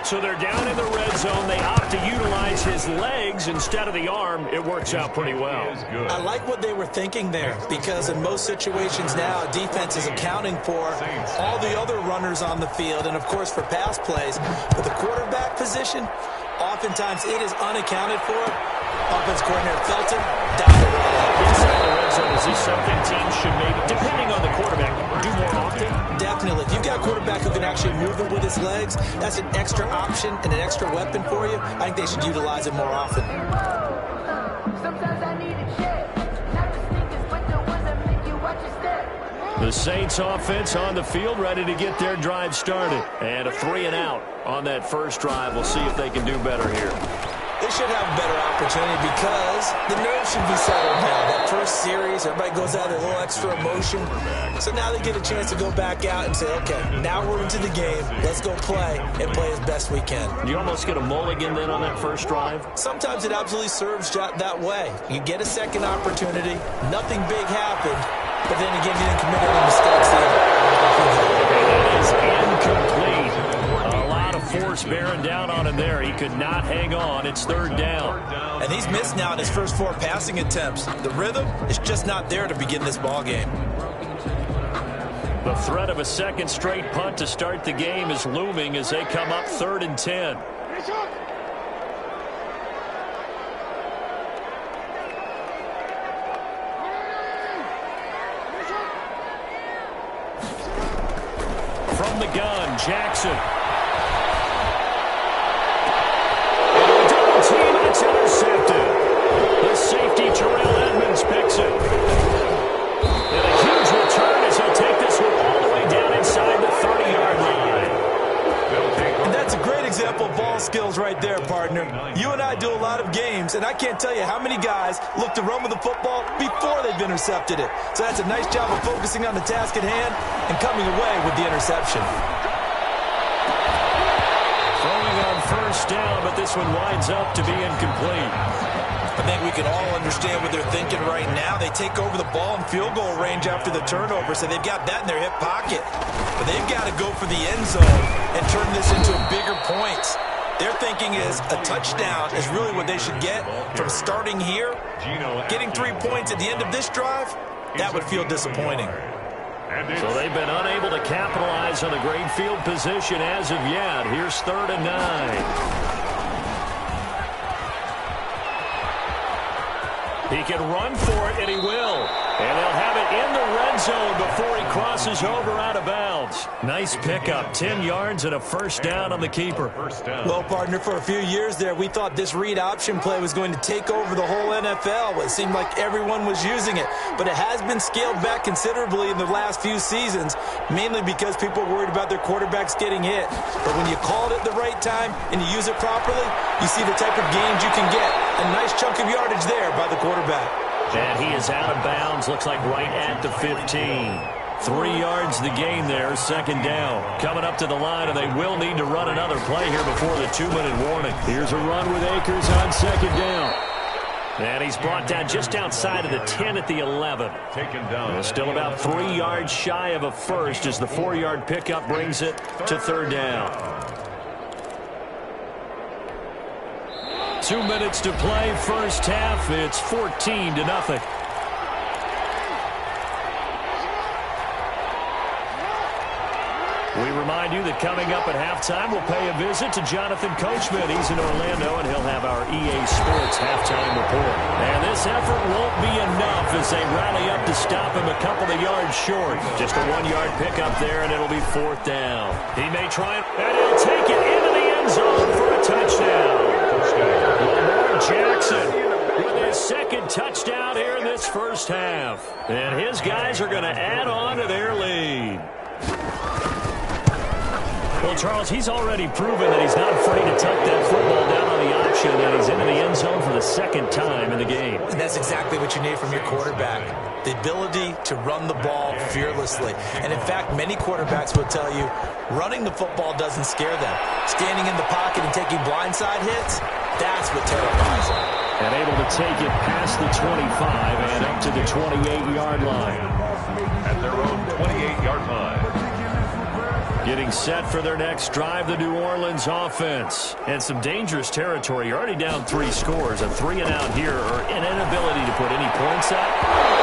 So they're down in the red zone. They opt to utilize his legs instead of the arm. It works out pretty well. I like what they were thinking there, because in most situations now, defense is accounting for all the other runners on the field and, of course, for pass plays. But the quarterback position, oftentimes it is unaccounted for. Offense coordinator Felton dialed it up. Inside the red zone, is this something teams should maybe, depending on the quarterback, do more often? Definitely. If you've got a quarterback who can actually move it with his legs, that's an extra option and an extra weapon for you. I think they should utilize it more often. Sometimes I need The Saints offense on the field, ready to get their drive started. And a 3-and-out on that first drive. We'll see if they can do better here. They should have a better opportunity because the nerves should be settled now. That first series, everybody goes out with a little extra emotion. So now they get a chance to go back out and say, okay, now we're into the game. Let's go play and play as best we can. You almost get a mulligan then on that first drive? Sometimes it absolutely serves that way. You get a second opportunity. Nothing big happened. But then again, you didn't commit any mistakes either. That is incomplete. A lot of force bearing down on him there. He could not hang on. It's third down. And he's missed now in his first 4 passing attempts. The rhythm is just not there to begin this ball game. The threat of a second straight punt to start the game is looming as they come up 3rd and 10. From the gun, Jackson. And a double team, it's intercepted. The safety, Terrell Edmonds, picks it. And a huge return as he'll take this one all the way down inside the 30-yard line. And that's a great example of ball skills right there, partner. You and I do a lot of games, and I can't tell you how many guys look to run with the football before they've intercepted it. So that's a nice job of focusing on the task at hand and coming away with the interception. Throwing on first down, but this one winds up to be incomplete. I think we can all understand what they're thinking right now. They take over the ball in field goal range after the turnover, so they've got that in their hip pocket. But they've got to go for the end zone and turn this into bigger points. Their thinking is a touchdown is really what they should get from starting here. Getting 3 points at the end of this drive, that would feel disappointing. So they've been unable to capitalize on a great field position as of yet. Here's 3rd and 9. He can run for it, and he will. And they'll have it in the red zone before he crosses over out of bounds. Nice pickup, 10 yards and a first down on the keeper. Well, partner, for a few years there, we thought this read option play was going to take over the whole NFL. It seemed like everyone was using it. But it has been scaled back considerably in the last few seasons, mainly because people are worried about their quarterbacks getting hit. But when you call it at the right time and you use it properly, you see the type of gains you can get. A nice chunk of yardage there by the quarterback. And he is out of bounds, looks like right at the 15. 3 yards the gain there, second down. Coming up to the line, and they will need to run another play here before the 2-minute warning. Here's a run with Akers on second down. And he's brought down just outside of the 10 at the 11. Taken down. Still about 3 yards shy of a first as the 4-yard pickup brings it to third down. 2 minutes to play, first half. It's 14-0. We remind you that coming up at halftime, we'll pay a visit to Jonathan Coachman. He's in Orlando, and he'll have our EA Sports halftime report. And this effort won't be enough as they rally up to stop him a couple of yards short. Just a 1-yard pickup there, and it'll be fourth down. He may try it, and he'll take it into the end zone for a touchdown. Lamar Jackson with his second touchdown here in this first half. And his guys are going to add on to their lead. Well, Charles, he's already proven that he's not afraid to tuck that football down on the option, and he's into the end zone for the second time in the game. And that's exactly what you need from your quarterback, the ability to run the ball fearlessly. And, in fact, many quarterbacks will tell you running the football doesn't scare them. Standing in the pocket and taking blindside hits, that's what terrifies them. And able to take it past the 25 and up to the 28-yard line. At their own 28-yard line. Getting set for their next drive, the New Orleans offense. And some dangerous territory. You're already down 3 scores. A 3-and-out here, or an inability to put any points up.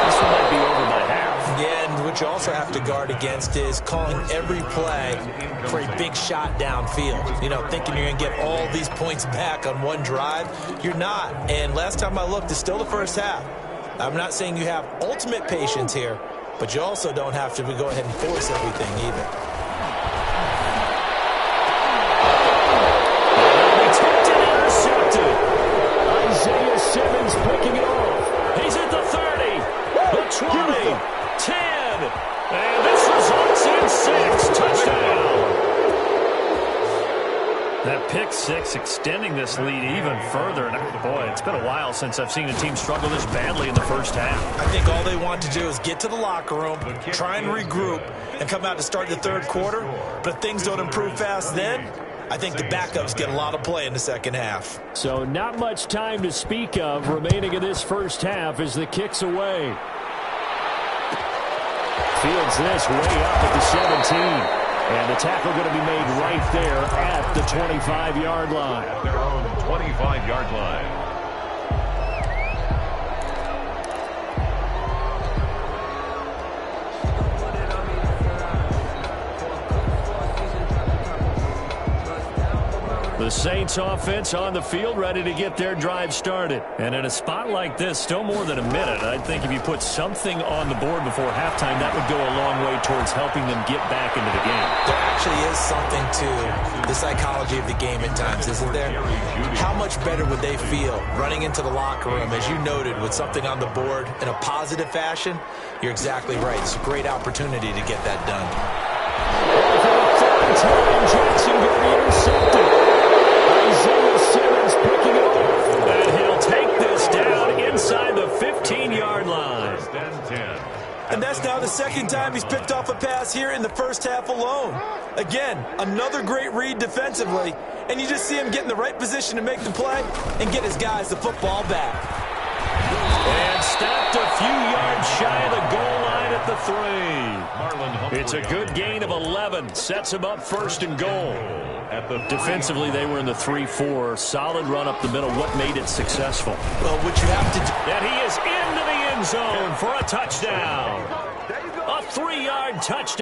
This one might be over by half. Yeah, and what you also have to guard against is calling every play for a big shot downfield. You know, thinking you're going to get all these points back on one drive. You're not. And last time I looked, it's still the first half. I'm not saying you have ultimate patience here, but you also don't have to go ahead and force everything either. Simmons picking it off. He's at the 30, the 20, 10, And this results in 6. Touchdown. That pick six extending this lead even further. And boy, it's been a while since I've seen a team struggle this badly in the first half. I think all they want to do is get to the locker room, try and regroup, and come out to start the third quarter. But if things don't improve fast then, I think the backups get a lot of play in the second half. So not much time to speak of remaining in this first half as the kick's away. Fields this way up at the 17. And the tackle going to be made right there at the 25-yard line. At their own 25-yard line. The Saints offense on the field, ready to get their drive started. And in a spot like this, still more than a minute, I think if you put something on the board before halftime, that would go a long way towards helping them get back into the game. There actually is something to the psychology of the game at times, isn't there? How much better would they feel running into the locker room, as you noted, with something on the board in a positive fashion? You're exactly right. It's a great opportunity to get that done. Jackson getting intercepted. Simmons picking it off. And he'll take this down inside the 15-yard line. And that's now the second time he's picked off a pass here in the first half alone. Again, another great read defensively, and you just see him get in the right position to make the play and get his guys the football back. And stopped a few yards shy of the goal line at the 3. It's a good gain of 11. Sets him up first and goal. Defensively, they were in the 3-4. Solid run up the middle. What made it successful? Well, what you have to do... And he is into the end zone for a touchdown. A 3-yard touchdown.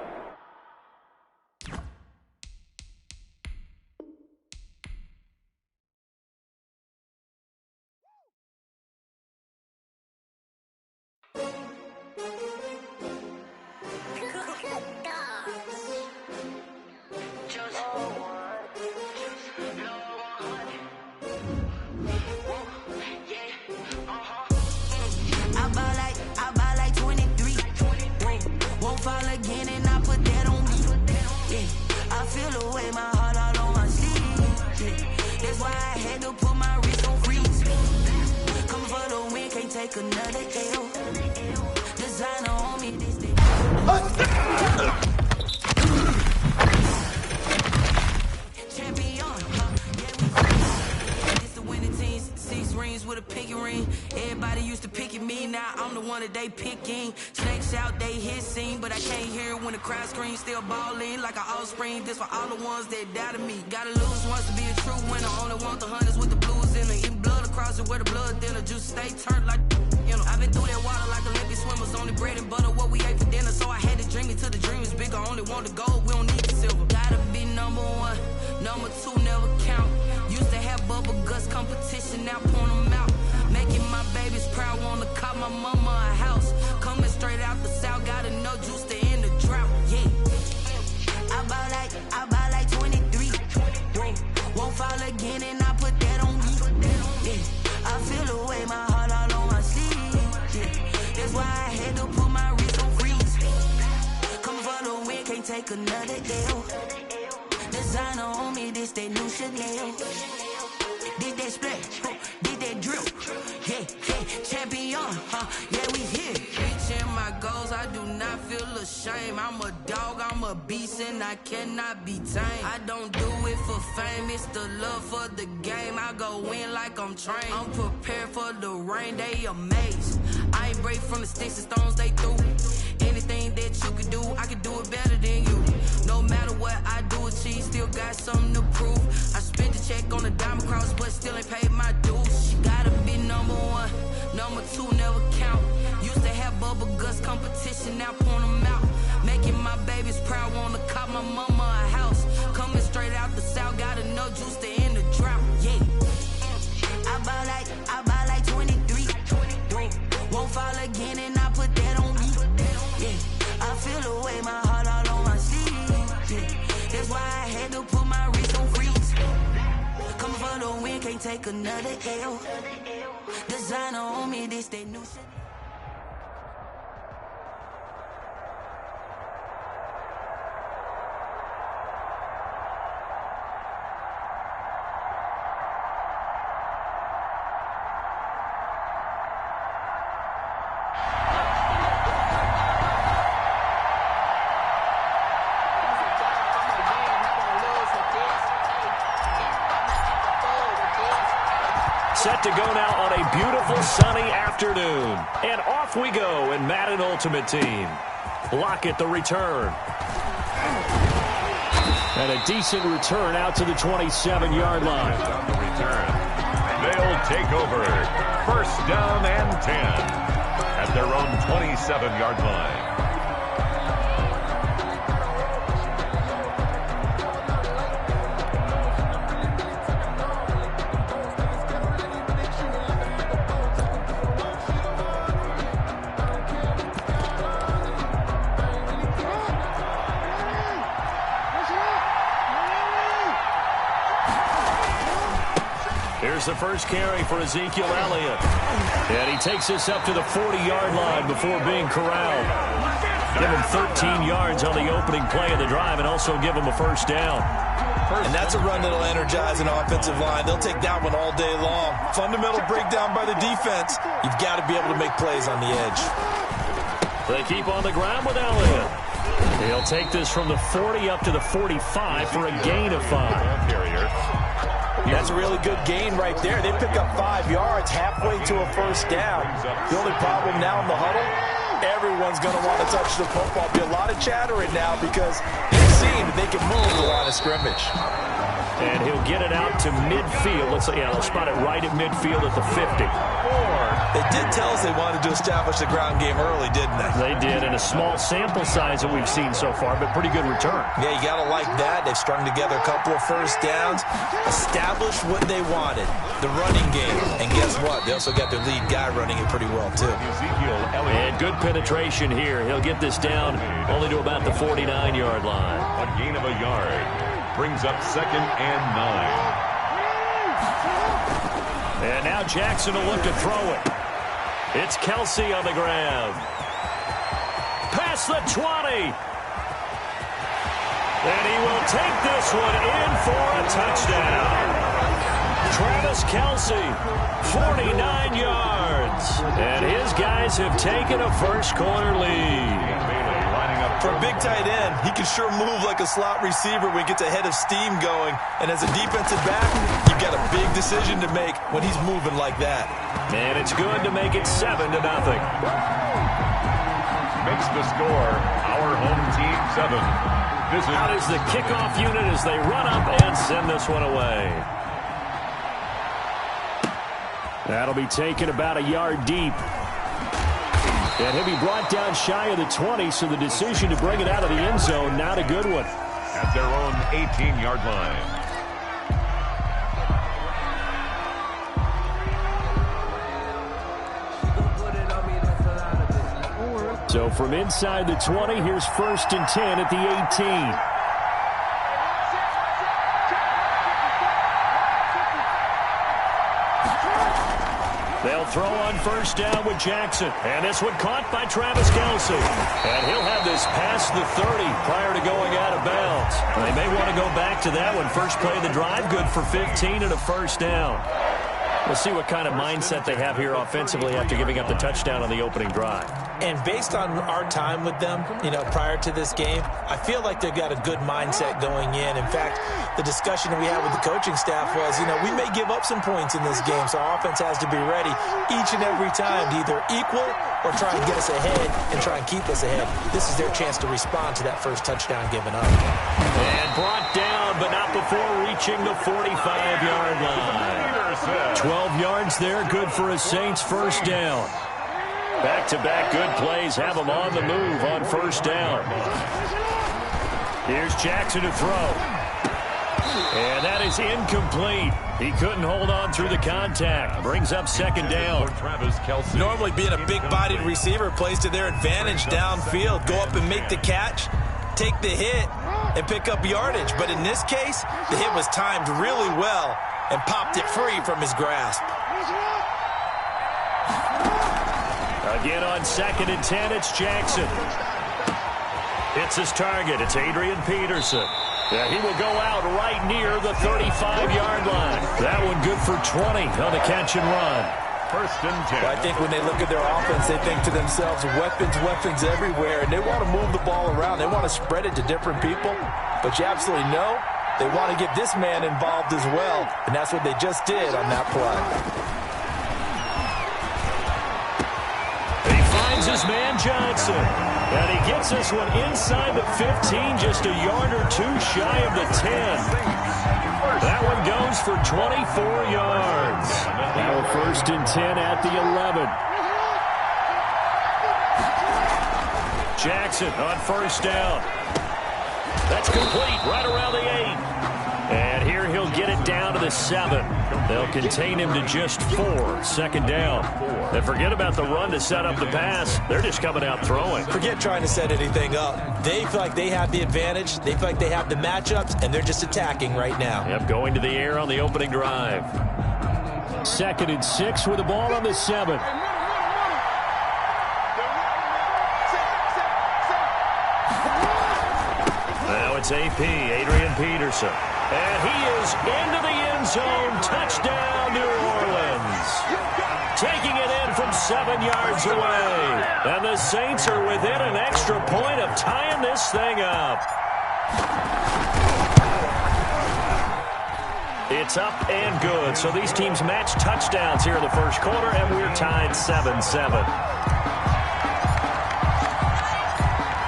Everybody used to pick at me, now I'm the one that they picking. Snakes out, they hissing, but I can't hear when the crowd screams. Still balling like an offspring. This for all the ones that doubted me. Gotta lose once to be a true winner. Only want the hunters with the blues in it. Eating blood across it where the blood thinner. Juice stay turned like, you know. I've been through that water like Olympic swimmers. Only bread and butter what we ate for dinner. So I had to dream it till the dream is bigger. Only want the gold, we don't need the silver. Gotta be number one, number two never count. Used to have bubble guts competition, now point them out. Making my babies proud, wanna call my mama a house. Coming straight out the south, gotta know juice to end the drought, yeah. I buy like 23. Won't fall again and I put that on me, yeah. I feel the way, my heart all on my sleeve, yeah. That's why I had to put my wrist on freeze. Coming for the win, can't take another L. Designer on me, this that new Chanel. Did that split, did that drill, yeah, champion, yeah, we here. Reaching my goals, I do not feel ashamed. I'm a dog, I'm a beast, and I cannot be tamed. I don't do it for fame, it's the love for the game. I go in like I'm trained. I'm prepared for the rain, they amazed. I ain't break from the sticks and stones they threw. Anything that you could do, I could do it better than you. No matter what I do, achieve, still got something to prove. I spent the check on the diamond cross, but still ain't paid my dues. She gotta be number one, number two never count. Used to have bubble guts competition, now point them out. Making my babies proud, wanna call my mama a house. Coming straight out the south, gotta know juice to end the drought, yeah. I buy like 23. Won't fall again and I put that on me, yeah. I feel the way, my heart all on my sleeve, yeah. That's why I had to put my wrist on freeze. Coming for the win, can't take another L. Designer on me, this that new shit. set to go now on a beautiful sunny afternoon. And off we go in Madden Ultimate Team. Lockett the return. And a decent return out to the 27-yard line. On the return. They'll take over. First down and 10 at their own 27-yard line. Here's the first carry for Ezekiel Elliott. And he takes this up to the 40-yard line before being corralled. Give him 13 yards on the opening play of the drive and also give him a first down. And that's a run that'll energize an offensive line. They'll take that one all day long. Fundamental breakdown by the defense. You've got to be able to make plays on the edge. They keep on the ground with Elliott. He'll take this from the 40 up to the 45 for a gain of 5. That's a really good gain right there. They pick up 5 yards halfway to a first down. The only problem now in the huddle, everyone's going to want to touch the football. Be a lot of chattering now because they've seen that they can move the line of scrimmage. And he'll get it out to midfield. They'll spot it right at midfield at the 50. They did tell us they wanted to establish the ground game early, didn't they? They did, and a small sample size that we've seen so far, but pretty good return. Yeah, you got to like that. They've strung together a couple of first downs, established what they wanted, the running game. And guess what? They also got their lead guy running it pretty well, too. And good penetration here. He'll get this down only to about the 49-yard line. A gain of a yard brings up 2nd and 9. And now Jackson will look to throw it. It's Kelsey on the grab. Past the 20. And he will take this one in for a touchdown. Travis Kelsey, 49 yards. And his guys have taken a first quarter lead. For a big tight end, he can sure move like a slot receiver when he gets a head of steam going. And as a defensive back, you've got a big decision to make when he's moving like that. And it's good to make it 7-0. Makes the score our home team 7. Out is the kickoff unit as they run up and send this one away. That'll be taken about a yard deep. And he'll be brought down shy of the 20, so the decision to bring it out of the end zone, not a good one. At their own 18-yard line. So from inside the 20, here's 1st and 10 at the 18. They'll throw on first down with Jackson. And this one caught by Travis Kelsey. And he'll have this past the 30 prior to going out of bounds. They may want to go back to that one. First play of the drive, good for 15 and a first down. We'll see what kind of mindset they have here offensively after giving up the touchdown on the opening drive. And based on our time with them, prior to this game, I feel like they've got a good mindset going in. In fact, the discussion that we had with the coaching staff was, we may give up some points in this game, so our offense has to be ready each and every time to either equal or try and get us ahead and try and keep us ahead. This is their chance to respond to that first touchdown given up. And brought down, but not before reaching the 45-yard line. 12 yards there, good for a Saints first down. Back-to-back good plays have them on the move on first down. Here's Jackson to throw. And that is incomplete. He couldn't hold on through the contact. Brings up 2nd down. Travis Kelsey. Normally being a big-bodied receiver plays to their advantage downfield. Go up and make the catch, take the hit, and pick up yardage. But in this case, the hit was timed really well and popped it free from his grasp. Again on 2nd and 10, it's Jackson. Hits his target. It's Adrian Peterson. Yeah, he will go out right near the 35-yard line. That one good for 20 on the catch and run. 1st and 10. Well, I think when they look at their offense, they think to themselves, weapons everywhere, and they want to move the ball around. They want to spread it to different people, but you absolutely know they want to get this man involved as well, and that's what they just did on that play. finds his man Johnson. And he gets this one inside the 15, just a yard or two shy of the 10. That one goes for 24 yards. Now 1st and 10 at the 11. Jackson on 1st down. That's complete right around the 8. And here he'll get it down to the 7. They'll contain him to just 4. 2nd down. And forget about the run to set up the pass. They're just coming out throwing. Forget trying to set anything up. They feel like they have the advantage. They feel like they have the matchups, and they're just attacking right now. Yep, going to the air on the opening drive. 2nd and 6 with the ball on the 7. Now it's AP, Adrian Peterson. And he is into the end zone. Touchdown, New Orleans. Taking it in from 7 yards away. And the Saints are within an extra point of tying this thing up. It's up and good. So these teams match touchdowns here in the first quarter, and we're tied 7-7.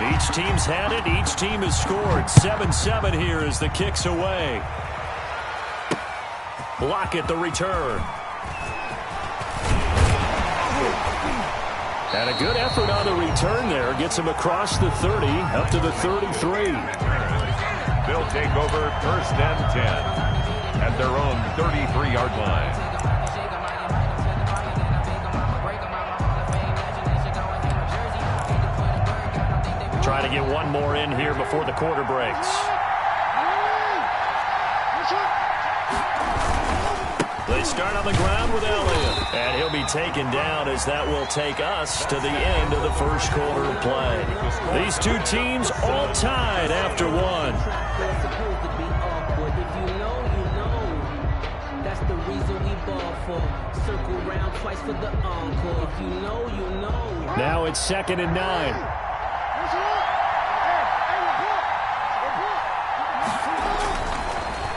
Each team's had it. Each team has scored. 7-7 here as the kick's away. Block it, the return. And a good effort on the return there. Gets him across the 30, up to the 33. They'll take over 1st and 10 at their own 33-yard line. Try to get one more in here before the quarter breaks. They start on the ground with Elliott. And he'll be taken down as that will take us to the end of the first quarter of play. These two teams all tied after one. Now it's 2nd and 9.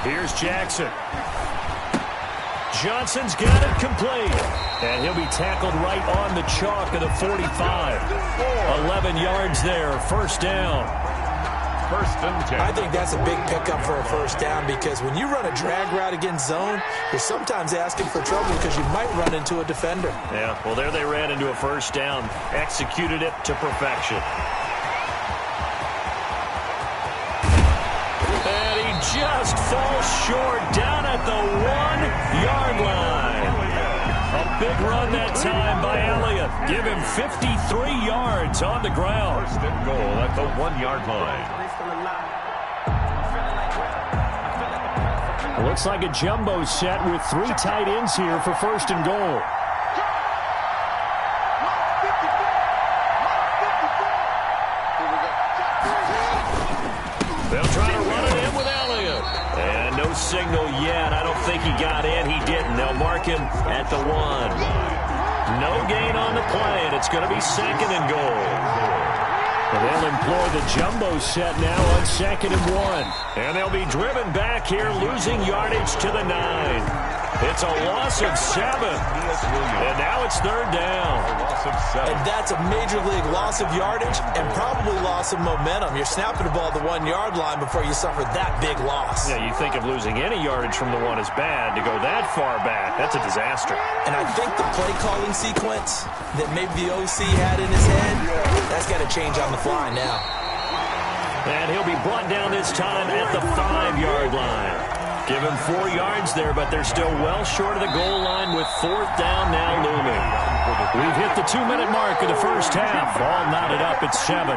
Here's Jackson. Johnson's got it complete. And he'll be tackled right on the chalk of the 45. 11 yards there, 1st down. 1st and 10. I think that's a big pickup for a 1st down because when you run a drag route against zone, you're sometimes asking for trouble because you might run into a defender. Yeah, well, there they ran into a 1st down. Executed it to perfection. And he just falls short down at the 1-yard line. A big run that time by Elliott. Give him 53 yards on the ground. 1st and goal at the 1-yard line. Looks like a jumbo set with 3 tight ends here for 1st and goal. They'll try to run it in with Elliott. And no signal yet. I don't think he got in. He didn't. They'll mark him at the 1. No gain on the play, and it's going to be 2nd and goal. And they'll employ the jumbo set now on 2nd and 1. And they'll be driven back here, losing yardage to the 9. It's a loss of 7. And now it's 3rd down. A loss of 7. And that's a major league loss of yardage and probably loss of momentum. You're snapping the ball at the 1-yard line before you suffer that big loss. Yeah, you think of losing any yardage from the 1 is bad. To go that far back, that's a disaster. And I think the play calling sequence that maybe the OC had in his head, that's got to change on the fly now. And he'll be brought down this time at the 5-yard line. Give him 4 yards there, but they're still well short of the goal line with 4th down now looming. We've hit the 2-minute mark of the first half. All knotted up at 7.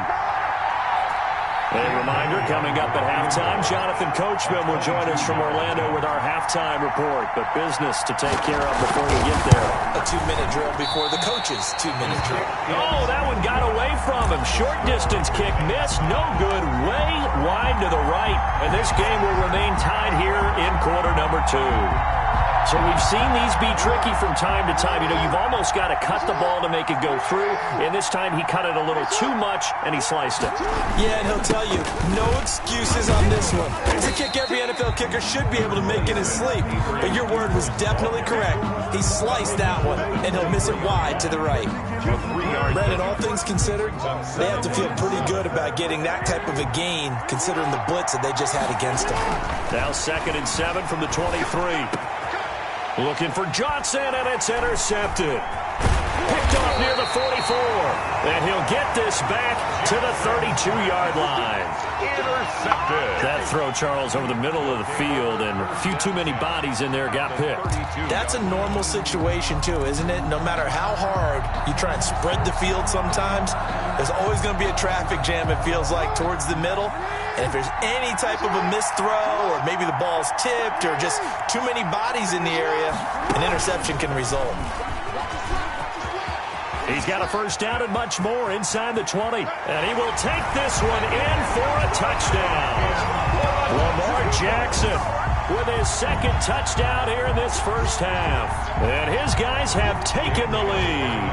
A reminder, coming up at halftime, Jonathan Coachman will join us from Orlando with our halftime report. But business to take care of before we get there. A 2-minute drill before the coach's 2-minute drill. Oh, that one got away from him. Short distance kick missed. No good. Way wide to the right. And this game will remain tied here in quarter number 2. So we've seen these be tricky from time to time. You know, you've almost got to cut the ball to make it go through. And this time he cut it a little too much, and he sliced it. Yeah, and he'll tell you, no excuses on this one. It's a kick every NFL kicker should be able to make in his sleep. But your word was definitely correct. He sliced that one, and he'll miss it wide to the right. Brandon, all things considered, they have to feel pretty good about getting that type of a gain, considering the blitz that they just had against them. Now 2nd and 7 from the 23. Looking for Johnson, and it's intercepted. Picked off near the 44. And he'll get this back to the 32-yard line. Intercepted. That throw, Charles, over the middle of the field, and a few too many bodies in there got picked. That's a normal situation, too, isn't it? No matter how hard you try and spread the field sometimes, there's always going to be a traffic jam, it feels like, towards the middle. And if there's any type of a missed throw, or maybe the ball's tipped, or just too many bodies in the area, an interception can result. He's got a first down and much more inside the 20. And he will take this one in for a touchdown. Lamar Jackson with his 2nd touchdown here in this first half. And his guys have taken the lead.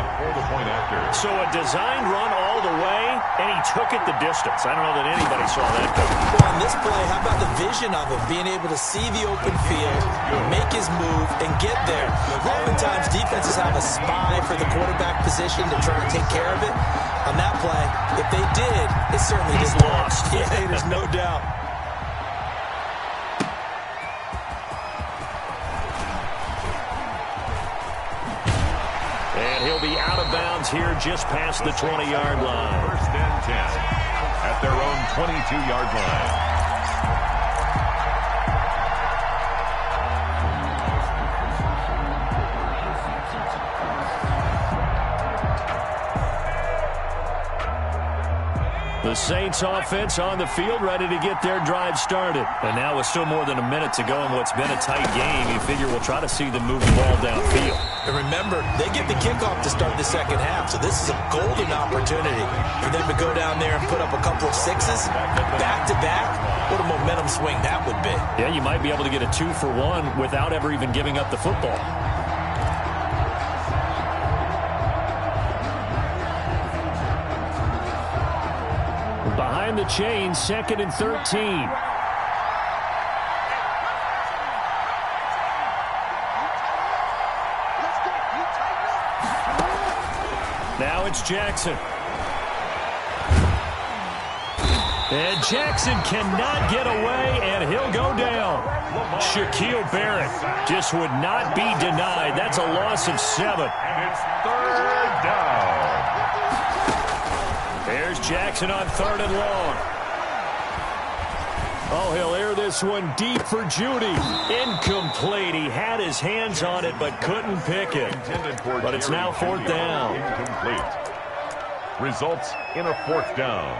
So a designed run all the way, and he took it the distance. I don't know that anybody saw that coming. Well, on this play, how about the vision of him, being able to see the open field, make his move, and get there. Oftentimes, defenses have a spy for the quarterback position to try to take care of it. On that play, if they did, it certainly He's didn't lost. Yeah, there's no doubt. And he'll be out of bounds here just past the 20-yard line. 1st and 10 at their own 22-yard line. The Saints offense on the field, ready to get their drive started. And now with still more than a minute to go in what's been a tight game, you figure we'll try to see them move the ball downfield. And remember, they get the kickoff to start the second half, so this is a golden opportunity for them to go down there and put up a couple of sixes back-to-back. What a momentum swing that would be. Yeah, you might be able to get a 2-for-1 without ever even giving up the football. Behind the chains, 2nd and 13. Now it's Jackson. And Jackson cannot get away, and he'll go down. Shaquille Barrett just would not be denied. That's a loss of 7. And it's 3rd down. There's Jackson on 3rd and long. Oh, he'll air this one deep for Judy. Incomplete. He had his hands on it but couldn't pick it. But it's now 4th down. Incomplete. Results in a 4th down.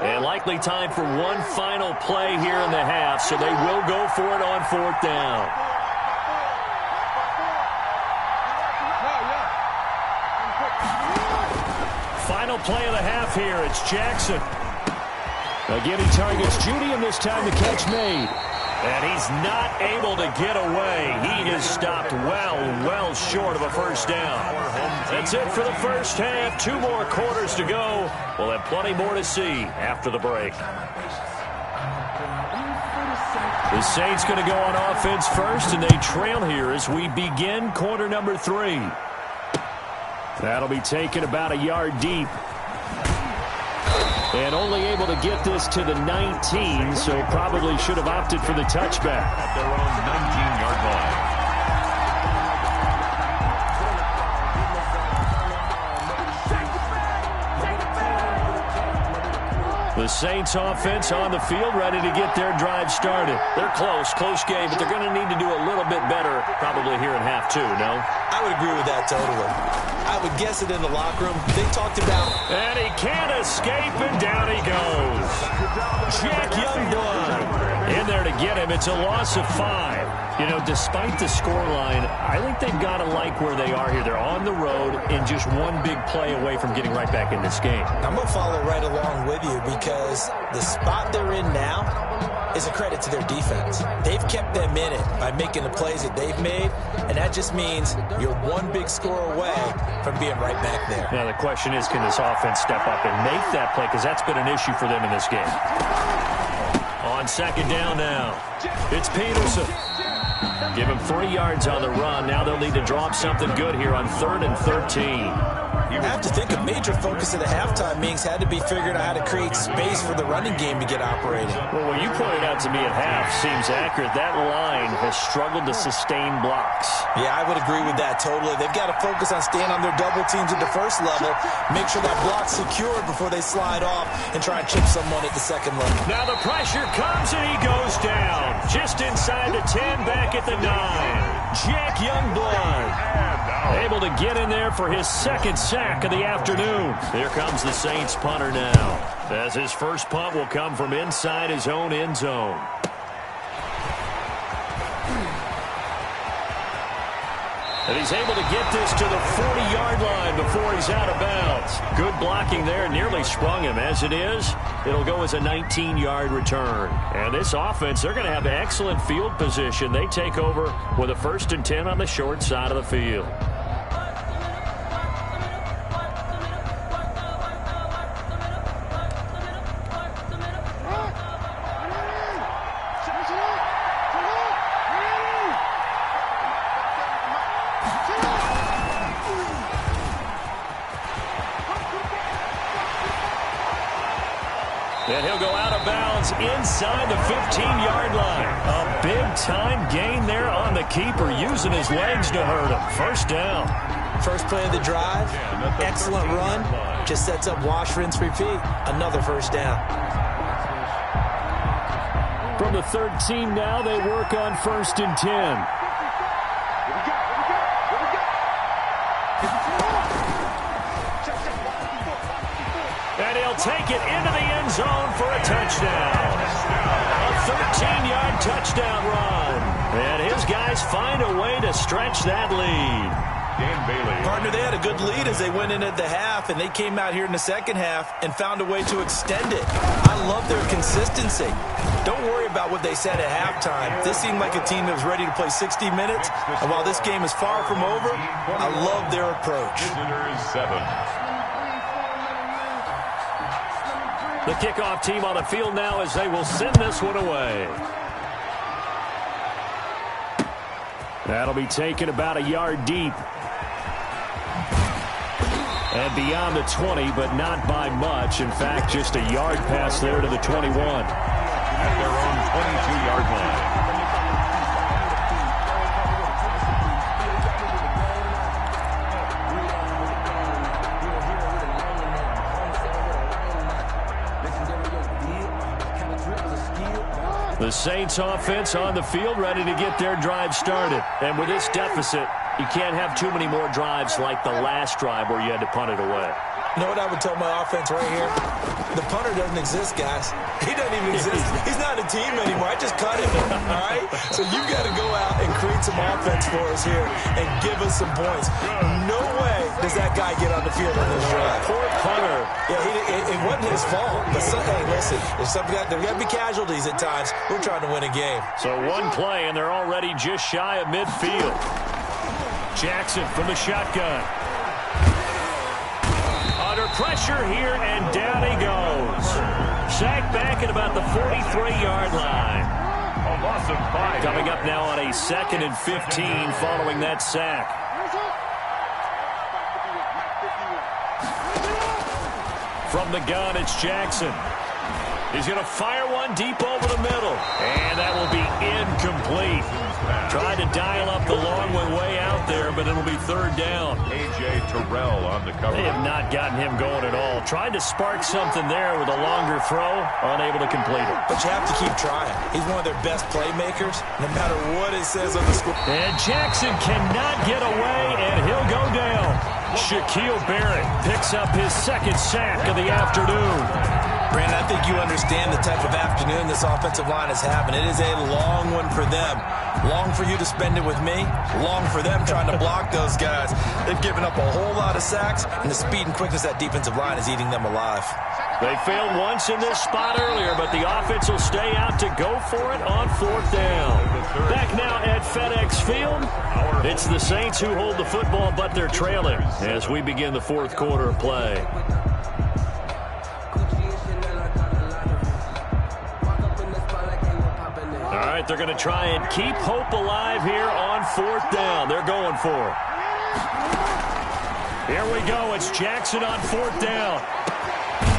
And likely time for one final play here in the half, so they will go for it on 4th down. Final play of the half here. It's Jackson. Again, he targets Judy, and this time the catch made. And he's not able to get away. He is stopped well short of a first down. That's it for the first half. 2 more quarters to go. We'll have plenty more to see after the break. The Saints going to go on offense first, and they trail here as we begin quarter number 3. That'll be taken about a yard deep. And only able to get this to the 19, so probably should have opted for the touchback. At their own 19-yard line. The Saints offense on the field, ready to get their drive started. They're close game, but they're going to need to do a little bit better probably here in half 2, no? I would agree with that totally. I would guess it in the locker room. They talked about... And he can't escape, and down he goes. Jack Youngblood In there to get him. It's a loss of 5. You know, despite the scoreline, I think they've got to like where they are here. They're on the road and just one big play away from getting right back in this game. I'm going to follow right along with you because the spot they're in now is a credit to their defense. They've kept them in it by making the plays that they've made, and that just means you're one big score away from being right back there. Now, the question is, can this offense step up and make that play? Because that's been an issue for them in this game. On second down now, it's Peterson. Give him 3 yards on the run. Now they'll need to drop something good here on 3rd and 13. I have to think a major focus at the halftime meetings had to be figuring out how to create space for the running game to get operating. Well, what you pointed out to me at half seems accurate. That line has struggled to sustain blocks. Yeah, I would agree with that totally. They've got to focus on staying on their double teams at the first level, make sure that block's secured before they slide off and try and chip someone at the second level. Now the pressure comes and he goes down. Just inside the 10, back at the 9. Jack Youngblood able to get in there for his second sack of the afternoon. Here comes the Saints punter now, as his first punt will come from inside his own end zone. And he's able to get this to the 40-yard line before he's out of bounds. Good blocking there, nearly sprung him. As it is, it'll go as a 19-yard return. And this offense, they're going to have excellent field position. They take over with a 1st and 10 on the short side of the field. And he'll go out of bounds inside the 15-yard line. A big-time gain there on the keeper, using his legs to hurt him. First down. First play of the drive, excellent run. Just sets up wash, rinse, repeat. Another first down. From the 13 now, they work on 1st and 10. And he'll take it into the end zone for a touchdown. A 13-yard touchdown run. And his guys find a way to stretch that lead. Partner, they had a good lead as they went in at the half, and they came out here in the second half and found a way to extend it. I love their consistency. Don't worry about what they said at halftime. This seemed like a team that was ready to play 60 minutes, and while this game is far from over, I love their approach. The kickoff team on the field now as they will send this one away. That'll be taken about a yard deep. And beyond the 20, but not by much. In fact, just a yard pass there to the 21. At their own 22-yard line. The Saints offense on the field ready to get their drive started. And with this deficit, you can't have too many more drives like the last drive where you had to punt it away. You know what I would tell my offense right here? The punter doesn't exist, guys. He doesn't even exist. He's not a team anymore. I just cut him, all right? So you've got to go out and create some offense for us here and give us some points. No way does that guy get on the field on this drive. Poor punter. Yeah, it wasn't his fault. But hey, listen, there's got to be casualties at times. We're trying to win a game. So one play, and they're already just shy of midfield. Jackson from the shotgun. Under pressure here, and down he goes. Sacked back at about the 43-yard line. A loss of 5. Coming up now on a 2nd and 15 following that sack. From the gun, it's Jackson. He's going to fire one deep over the middle. And that will be incomplete. Tried to dial up the long one way out there, but it'll be 3rd down. A.J. Terrell on the cover. They have not gotten him going at all. Tried to spark something there with a longer throw, unable to complete it. But you have to keep trying. He's one of their best playmakers, no matter what it says on the score. And Jackson cannot get away, and he'll go down. Shaquille Barrett picks up his 2nd sack of the afternoon. Brandon, I think you understand the type of afternoon this offensive line is having. It is a long one for them. Long for you to spend it with me. Long for them trying to block those guys. They've given up a whole lot of sacks, and the speed and quickness of that defensive line is eating them alive. They failed once in this spot earlier, but the offense will stay out to go for it on 4th down. Back now at FedEx Field, it's the Saints who hold the football, but they're trailing as we begin the 4th quarter of play. All right, they're going to try and keep hope alive here on 4th down. They're going for it. Here we go. It's Jackson on 4th down.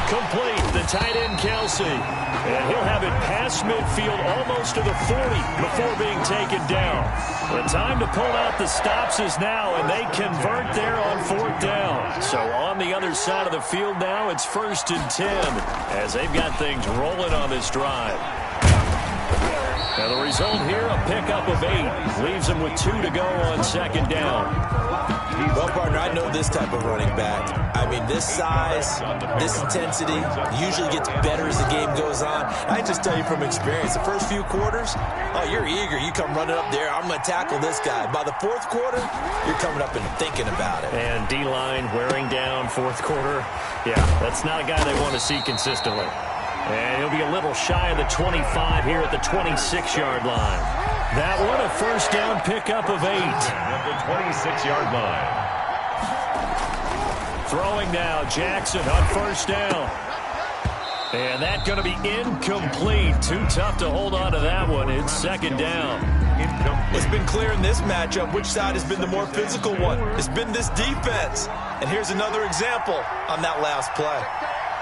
Complete, the tight end Kelsey. And he'll have it past midfield almost to the 40 before being taken down. The time to pull out the stops is now, and they convert there on 4th down. So on the other side of the field now, it's 1st and 10 as they've got things rolling on this drive. Now the result here, a pickup of 8. Leaves them with 2 to go on 2nd down. Well, partner, I know this type of running back. I mean, this size, this intensity usually gets better as the game goes on. I just tell you from experience, the first few quarters, oh, you're eager. You come running up there, I'm going to tackle this guy. By the 4th quarter, you're coming up and thinking about it. And D-line wearing down 4th quarter. Yeah, that's not a guy they want to see consistently. And he'll be a little shy of the 25 here at the 26-yard line. That one, a 1st down pickup of 8. At the 26-yard line. Throwing now, Jackson on 1st down. And that's going to be incomplete. Too tough to hold on to that one. It's 2nd down. It's been clear in this matchup which side has been the more physical one. It's been this defense. And here's another example on that last play.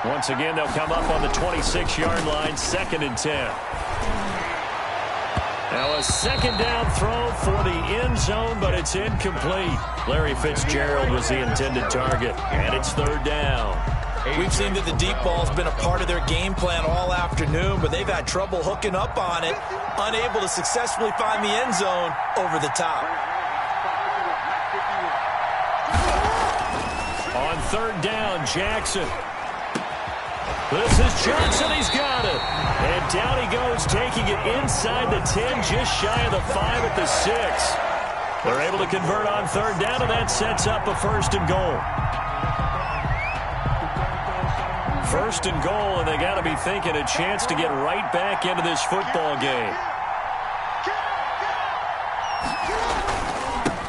Once again, they'll come up on the 26-yard line, 2nd and 10. Now a 2nd down throw for the end zone, but it's incomplete. Larry Fitzgerald was the intended target, and it's 3rd down. We've seen that the deep ball's been a part of their game plan all afternoon, but they've had trouble hooking up on it, unable to successfully find the end zone over the top. On 3rd down, Jackson. This is Johnson. He's got it. And down he goes, taking it inside the 10, just shy of the 5 at the 6. They're able to convert on 3rd down, and that sets up a 1st and goal. 1st and goal, and they got to be thinking a chance to get right back into this football game.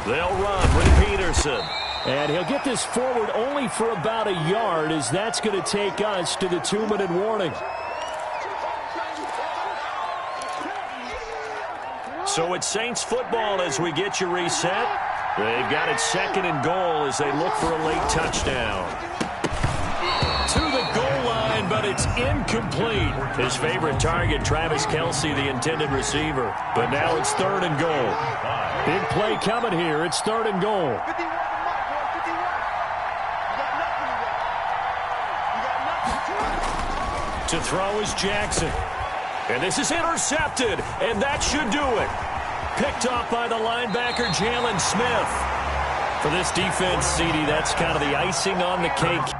They'll run with Peterson. And he'll get this forward only for about a yard, as that's going to take us to the 2-minute warning. So it's Saints football as we get you reset. They've got it 2nd and goal as they look for a late touchdown. To the goal line, but it's incomplete. His favorite target, Travis Kelce, the intended receiver. But now it's 3rd and goal. Big play coming here. It's 3rd and goal. To throw is Jackson. And this is intercepted, and that should do it. Picked off by the linebacker, Jalen Smith. For this defense, CD, that's kind of the icing on the cake.